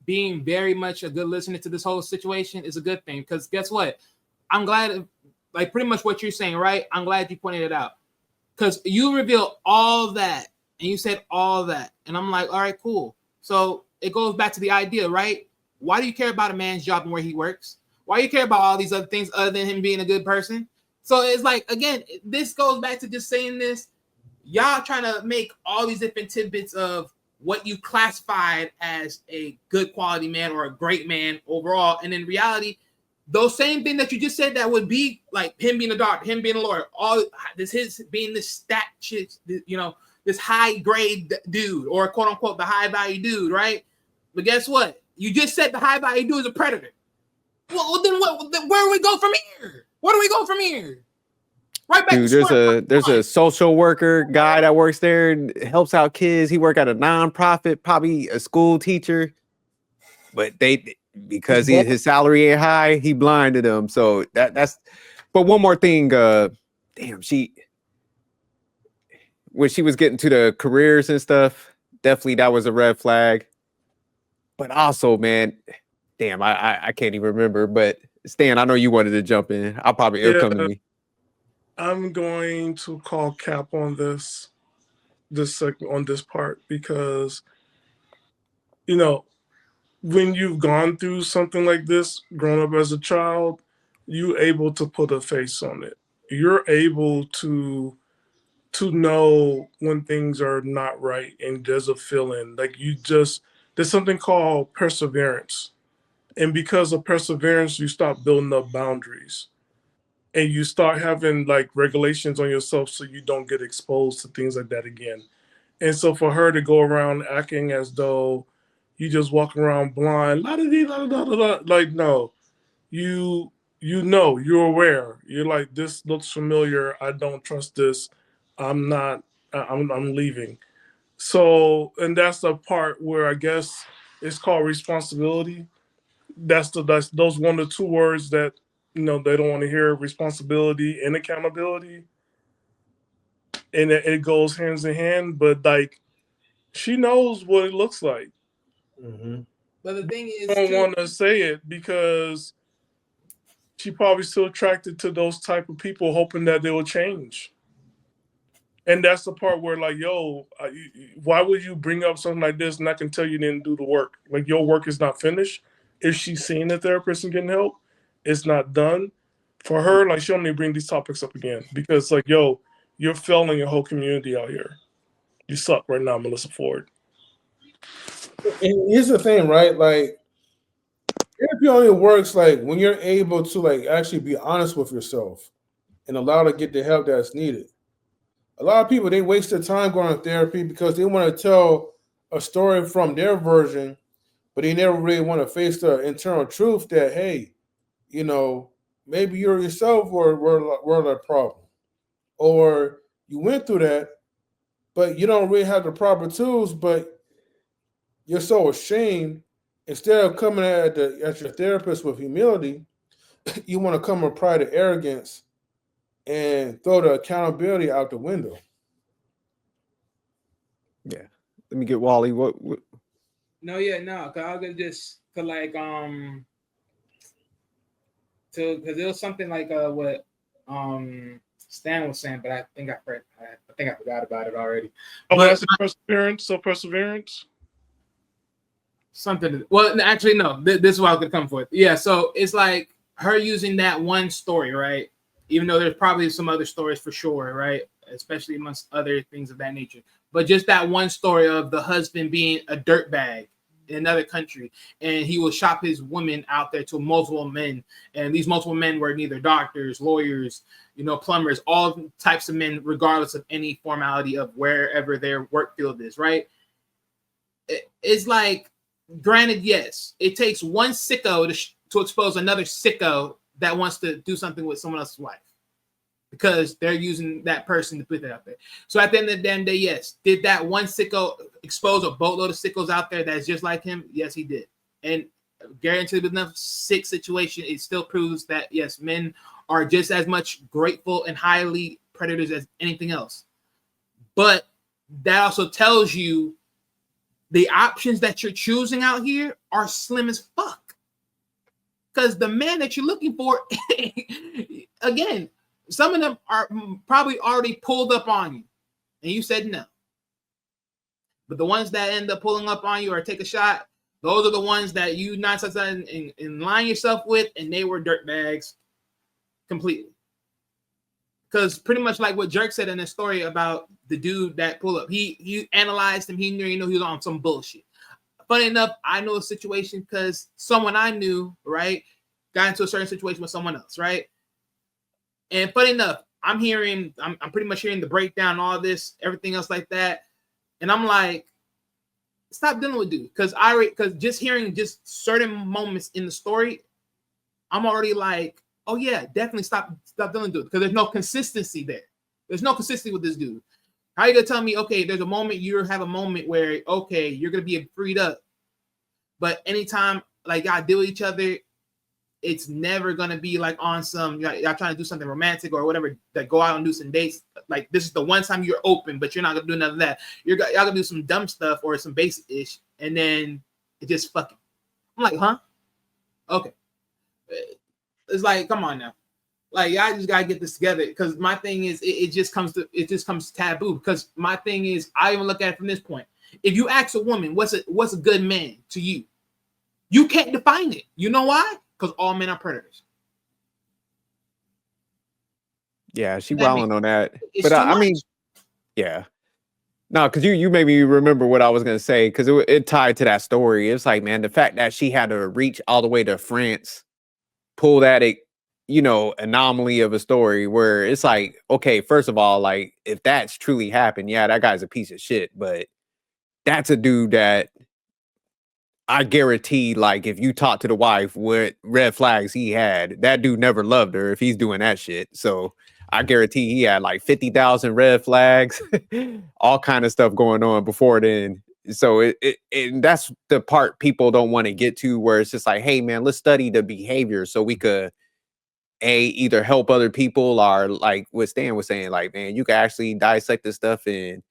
[SPEAKER 3] being very much a good listener to this whole situation is a good thing. Because guess what? I'm glad, like pretty much what you're saying, right? I'm glad you pointed it out. Because you revealed all that and you said all that. And I'm like, all right, cool. So it goes back to the idea, right? Why do you care about a man's job and where he works? Why do you care about all these other things other than him being a good person? So it's like, again, this goes back to just saying this. Y'all trying to make all these different tidbits of what you classified as a good quality man or a great man overall. And in reality, those same thing that you just said that would be like him being a doctor, him being a lawyer, all this, his being this stat shit, you know, this high grade dude or quote unquote the high value dude, right? But guess what? You just said the high value dude is a predator. Well, then what? Where do we go from here? Where do we go from here? Right back.
[SPEAKER 1] Dude, there's a social worker guy that works there and helps out kids. He work at a nonprofit, probably a school teacher, but because his salary ain't high, he blinded them. So that's. But one more thing, damn, when she was getting to the careers and stuff, definitely that was a red flag. But also, man, damn, I can't even remember. But Stan, I know you wanted to jump in. It'll come to me.
[SPEAKER 2] I'm going to call cap on this segment, on this part, because, you know, when you've gone through something like this, grown up as a child, you're able to put a face on it. You're able to know when things are not right, and there's a feeling like there's something called perseverance. And because of perseverance, you stop building up boundaries. And you start having like regulations on yourself so you don't get exposed to things like that again. And so for her to go around acting as though you just walk around blind, like, no, you're aware. You're like, this looks familiar. I don't trust this. I'm leaving. So, and that's the part where I guess it's called responsibility. That's those one of the two words that, you know, they don't want to hear: responsibility and accountability. And it goes hands in hand, but like, she knows what it looks like.
[SPEAKER 6] Mm-hmm.
[SPEAKER 3] But the thing is,
[SPEAKER 2] I don't want to say it because she probably still attracted to those type of people, hoping that they will change. And that's the part where, like, yo, why would you bring up something like this and I can tell you didn't do the work? Like, your work is not finished. If she's seeing a therapist and getting help, it's not done. For her, like, she don't need to bring these topics up again because, like, yo, you're failing your whole community out here. You suck right now, Melyssa Ford.
[SPEAKER 6] And here's the thing, right? Like, therapy only works like when you're able to like actually be honest with yourself and allow to get the help that's needed. A lot of people, they waste their time going to therapy because they want to tell a story from their version, but they never really want to face the internal truth that, hey, you know, maybe you're yourself were the problem, or you went through that, but you don't really have the proper tools, but you're so ashamed. Instead of coming at your therapist with humility, you want to come with pride and arrogance and throw the accountability out the window.
[SPEAKER 1] Yeah. Let me get Wally. What?
[SPEAKER 3] No, cause I was just like because it was something like what Stan was saying, but I think I forgot about it already.
[SPEAKER 2] Oh, but that's perseverance. So perseverance.
[SPEAKER 3] Something. Well, actually, no. This is what I was gonna come for. Yeah. So it's like her using that one story, right? Even though there's probably some other stories for sure, right? Especially amongst other things of that nature. But just that one story of the husband being a dirtbag in another country, and he will shop his women out there to multiple men, and these multiple men were neither doctors, lawyers, plumbers, all types of men, regardless of any formality of wherever their work field is, right? It's like, granted, yes, it takes one sicko to expose another sicko that wants to do something with someone else's wife. because they're using that person to put that out there. So at the end of the damn day, yes, did that one sicko expose a boatload of sickos out there that's just like him? Yes, he did. And guaranteed with enough sick situation, it still proves that yes, men are just as much grateful and highly predators as anything else. But that also tells you the options that you're choosing out here are slim as fuck. Because the man that you're looking for, again, some of them are probably already pulled up on you, and you said no. But the ones that end up pulling up on you or take a shot, those are the ones that you not in line yourself with, and they were dirtbags completely. Because pretty much like what Jerk said in his story about the dude that pulled up, he analyzed him. He knew he was on some bullshit. Funny enough, I know a situation because someone I knew, right, got into a certain situation with someone else, right? And funny enough, I'm pretty much hearing the breakdown, all this, everything else like that. And I'm like, stop dealing with dude. Because just hearing just certain moments in the story, I'm already like, oh yeah, definitely stop dealing with it. Because there's no consistency there. There's no consistency with this dude. How are you gonna tell me, okay, there's a moment you have a moment where, okay, you're gonna be freed up. But anytime like y'all deal with each other, it's never gonna be like on some y'all trying to do something romantic or whatever, that go out and do some dates. Like this is the one time you're open, but you're not gonna do none of that. Y'all gonna do some dumb stuff or some basic ish, and then it just fucking. I'm like, huh? Okay. It's like, come on now. Like y'all just gotta get this together. Because my thing is, it just comes taboo. Because my thing is, I even look at it from this point. If you ask a woman, what's a good man to you? You can't define it. You know why? Because all men are predators.
[SPEAKER 1] Yeah, she wilding on that. But I mean, yeah. No, because you made me remember what I was going to say, because it tied to that story. It's like, man, the fact that she had to reach all the way to France, pull that, anomaly of a story where it's like, okay, first of all, like, if that's truly happened, yeah, that guy's a piece of shit. But that's a dude that I guarantee, like, if you talk to the wife what red flags he had, that dude never loved her if he's doing that shit. So I guarantee he had like 50,000 red flags, all kind of stuff going on before then. So that's the part people don't want to get to, where it's just like, hey man, let's study the behavior so we could either help other people, or like what Stan was saying, like, man, you can actually dissect this stuff and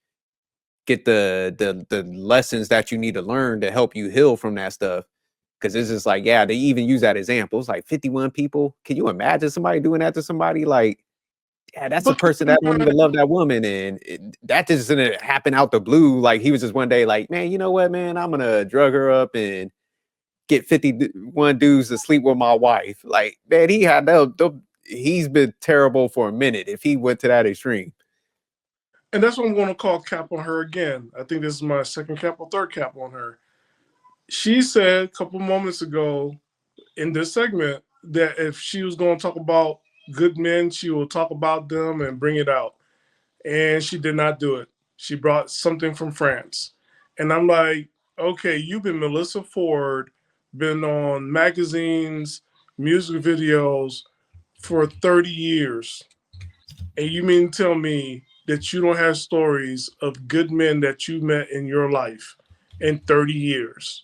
[SPEAKER 1] get the lessons that you need to learn to help you heal from that stuff. Because it's just like, yeah, they even use that example. It's like 51 people. Can you imagine somebody doing that to somebody? Like, yeah, that's a person that don't even love that woman, and that just didn't happen out the blue. Like, he was just one day like, man, you know what, man, I'm gonna drug her up and get 51 dudes to sleep with my wife. Like, man, he's been terrible for a minute if he went to that extreme.
[SPEAKER 2] And that's what I'm going to call cap on her again. I think this is my second cap or third cap on her. She said a couple moments ago in this segment that if she was going to talk about good men, she will talk about them and bring it out. And she did not do it. She brought something from France. And I'm like, okay, you've been Melyssa Ford, been on magazines, music videos for 30 years. And you mean to tell me that you don't have stories of good men that you met in your life in 30 years?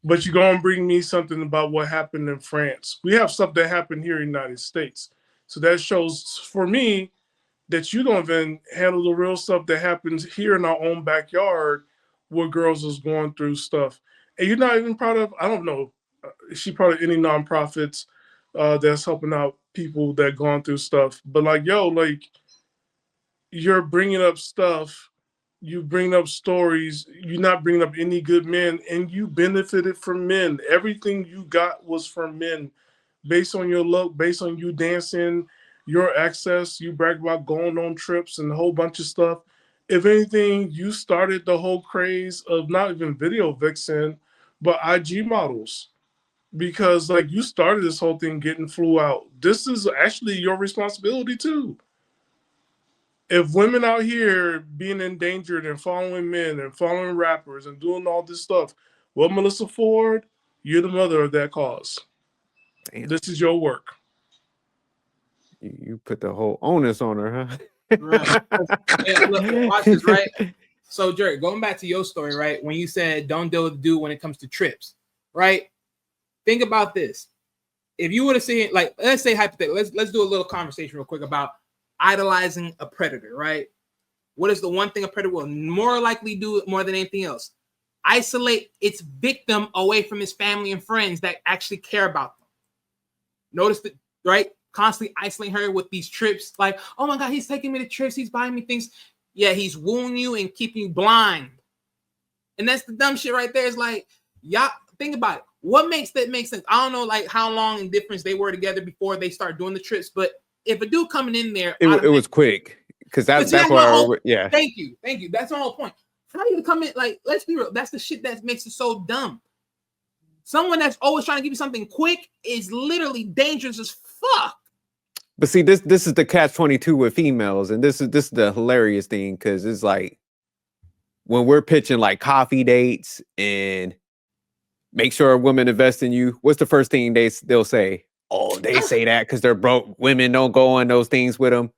[SPEAKER 2] But you're going to bring me something about what happened in France. We have stuff that happened here in the United States. So that shows for me that you don't even handle the real stuff that happens here in our own backyard where girls is going through stuff. And you're not even proud of, I don't know, is she part of any nonprofits that's helping out people that gone through stuff? But like, yo, like, you're bringing up stuff, you bring up stories, you're not bringing up any good men, and you benefited from men. Everything you got was from men, based on your look, based on you dancing, your access. You brag about going on trips and a whole bunch of stuff. If anything, you started the whole craze of not even video vixen, but IG models. Because like, you started this whole thing getting flew out. This is actually your responsibility too. If women out here being endangered and following men and following rappers and doing all this stuff, well, Melyssa Ford, you're the mother of that cause. Damn. This is your work.
[SPEAKER 1] You put the whole onus on her, huh?
[SPEAKER 3] Right. Yeah, look, watch this, right? So, Jerry, going back to your story, right? When you said don't deal with the dude when it comes to trips, right? Think about this. If you were to see it, like, let's say hypothetically, let's do a little conversation real quick about idolizing a predator, right? What is the one thing a predator will more likely do more than anything else? Isolate its victim away from his family and friends that actually care about them. Notice that, right? Constantly isolating her with these trips, like, oh my God, he's taking me to trips, he's buying me things. Yeah, he's wooing you and keeping you blind. And that's the dumb shit right there. It's like, y'all think about it. What makes that make sense? I don't know, like, how long in difference they were together before they start doing the trips, but if a dude coming in there,
[SPEAKER 1] it was quick because that's why. Yeah.
[SPEAKER 3] Thank you. That's the whole point. How do you come in? Like, let's be real. That's the shit that makes it so dumb. Someone that's always trying to give you something quick is literally dangerous as fuck.
[SPEAKER 1] But see, this is the catch-22 with females, and this is the hilarious thing because it's like when we're pitching like coffee dates and make sure a woman invests in you. What's the first thing they'll say? Oh, they say that because they're broke. Women don't go on those things with them.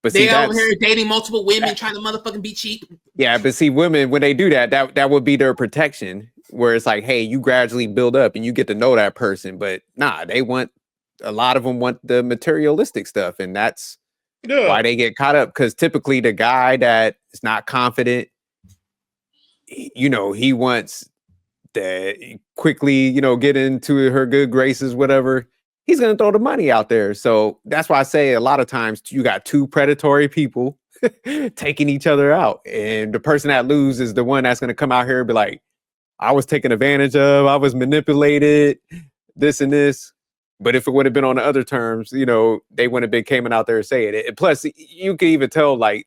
[SPEAKER 1] But
[SPEAKER 3] they over here dating multiple women, trying to motherfucking be cheap.
[SPEAKER 1] Yeah, but see, women when they do that would be their protection. Where it's like, hey, you gradually build up and you get to know that person. But nah, a lot of them want the materialistic stuff, and that's why they get caught up. Because typically the guy that is not confident, he wants to quickly, get into her good graces, whatever. He's gonna throw the money out there. So that's why I say a lot of times you got two predatory people taking each other out, and the person that loses is the one that's gonna come out here and be like, I was taken advantage of, I was manipulated, this and this. But if it would have been on the other terms, they wouldn't have been coming out there saying it. And plus, you can even tell, like,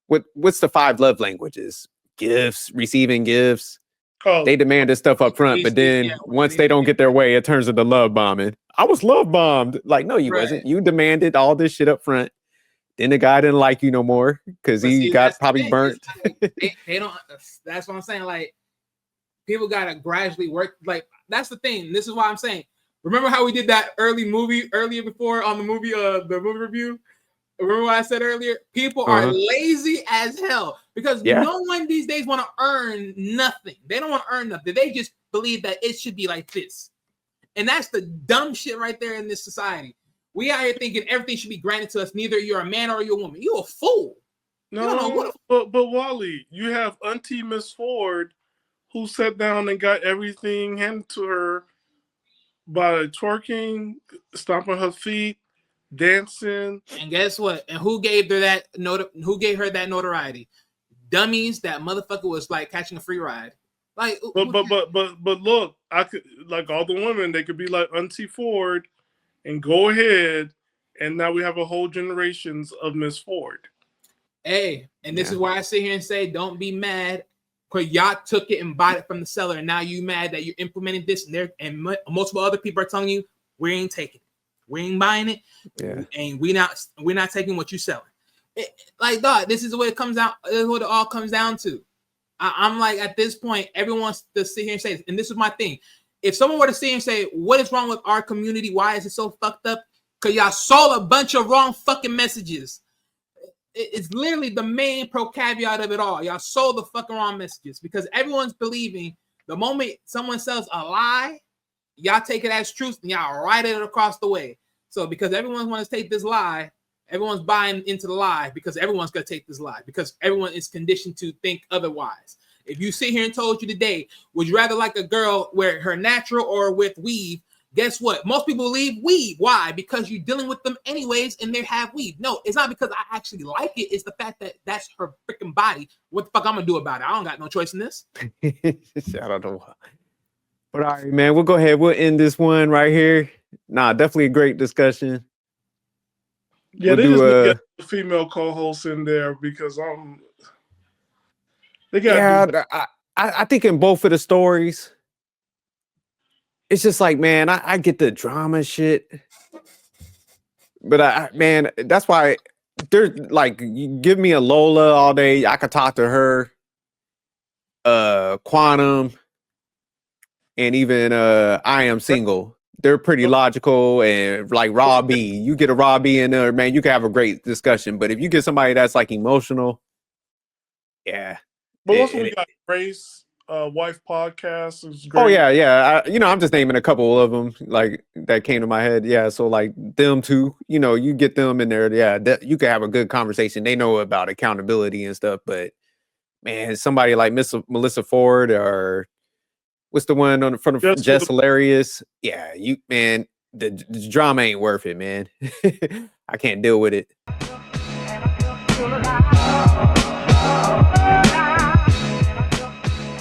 [SPEAKER 1] what's the 5 love languages? Gifts, receiving gifts. Oh, they demand this stuff up front, but then once they don't get their way, it turns into love bombing. I was love bombed. Like, no, you wasn't. You demanded all this shit up front. Then the guy didn't like you no more because he got probably burnt.
[SPEAKER 3] They don't. That's what I'm saying. Like, people gotta gradually work. Like, that's the thing. This is why I'm saying. Remember how we did that earlier before on the movie review? Remember what I said earlier? People are lazy as hell because no one these days want to earn nothing. They don't want to earn nothing. They just believe that it should be like this. And that's the dumb shit right there in this society. We out here thinking everything should be granted to us. Neither you're a man or you're a woman. You're a fool.
[SPEAKER 2] No, but Wally, you have Auntie Miss Ford who sat down and got everything handed to her by twerking, stomping her feet, dancing.
[SPEAKER 3] And guess what? And who gave her that notoriety? Dummies. That motherfucker was like catching a free ride. Like,
[SPEAKER 2] but look, I could, like, all the women, they could be like Auntie Ford and go ahead, and now we have a whole generations of Miss Ford.
[SPEAKER 3] Hey, and this is why I sit here and say, don't be mad. Because y'all took it and bought it from the seller, and now you mad that you're implementing this, and multiple other people are telling you we ain't taking it, we ain't buying it, and we're not taking what you're selling. Like, dog, this is what it comes out. This is what it all comes down to. I'm like, at this point, everyone wants to sit here and say, and this is my thing. If someone were to sit here and say, what is wrong with our community? Why is it so fucked up? Because y'all sold a bunch of wrong fucking messages. It's literally the main caveat of it all. Y'all sold the fucking wrong messages because everyone's believing the moment someone sells a lie, y'all take it as truth and y'all write it across the way. So because everyone wants to take this lie, everyone's buying into the lie because everyone's going to take this lie because everyone is conditioned to think otherwise. If you sit here and told you today, would you rather like a girl wear her natural or with weave? Guess what? Most people leave weave. Why? Because you're dealing with them anyways and they have weave. No, it's not because I actually like it. It's the fact that that's her freaking body. What the fuck I'm going to do about it? I don't got no choice in this.
[SPEAKER 1] I don't know. But all right, man, we'll go ahead. We'll end this one right here. Nah, definitely a great discussion.
[SPEAKER 2] Yeah, they just get a female co-host in there because they got.
[SPEAKER 1] I think in both of the stories, it's just like, man, I get the drama shit, but man, that's why there's like, you give me a Lola all day, I could talk to her, Quantum, and even I Am Single. they're pretty logical and like raw B. You get a raw B in there, man, you can have a great discussion. But if you get somebody that's like emotional, yeah.
[SPEAKER 2] But also we got Grace, Wife Podcast is great.
[SPEAKER 1] Oh yeah. I'm just naming a couple of them like that came to my head. Yeah, so like them two, you get them in there. Yeah, you can have a good conversation. They know about accountability and stuff. But man, somebody like Melyssa Ford or what's the one on the front of Just Hilarious? Yeah, the drama ain't worth it, man. I can't deal with it.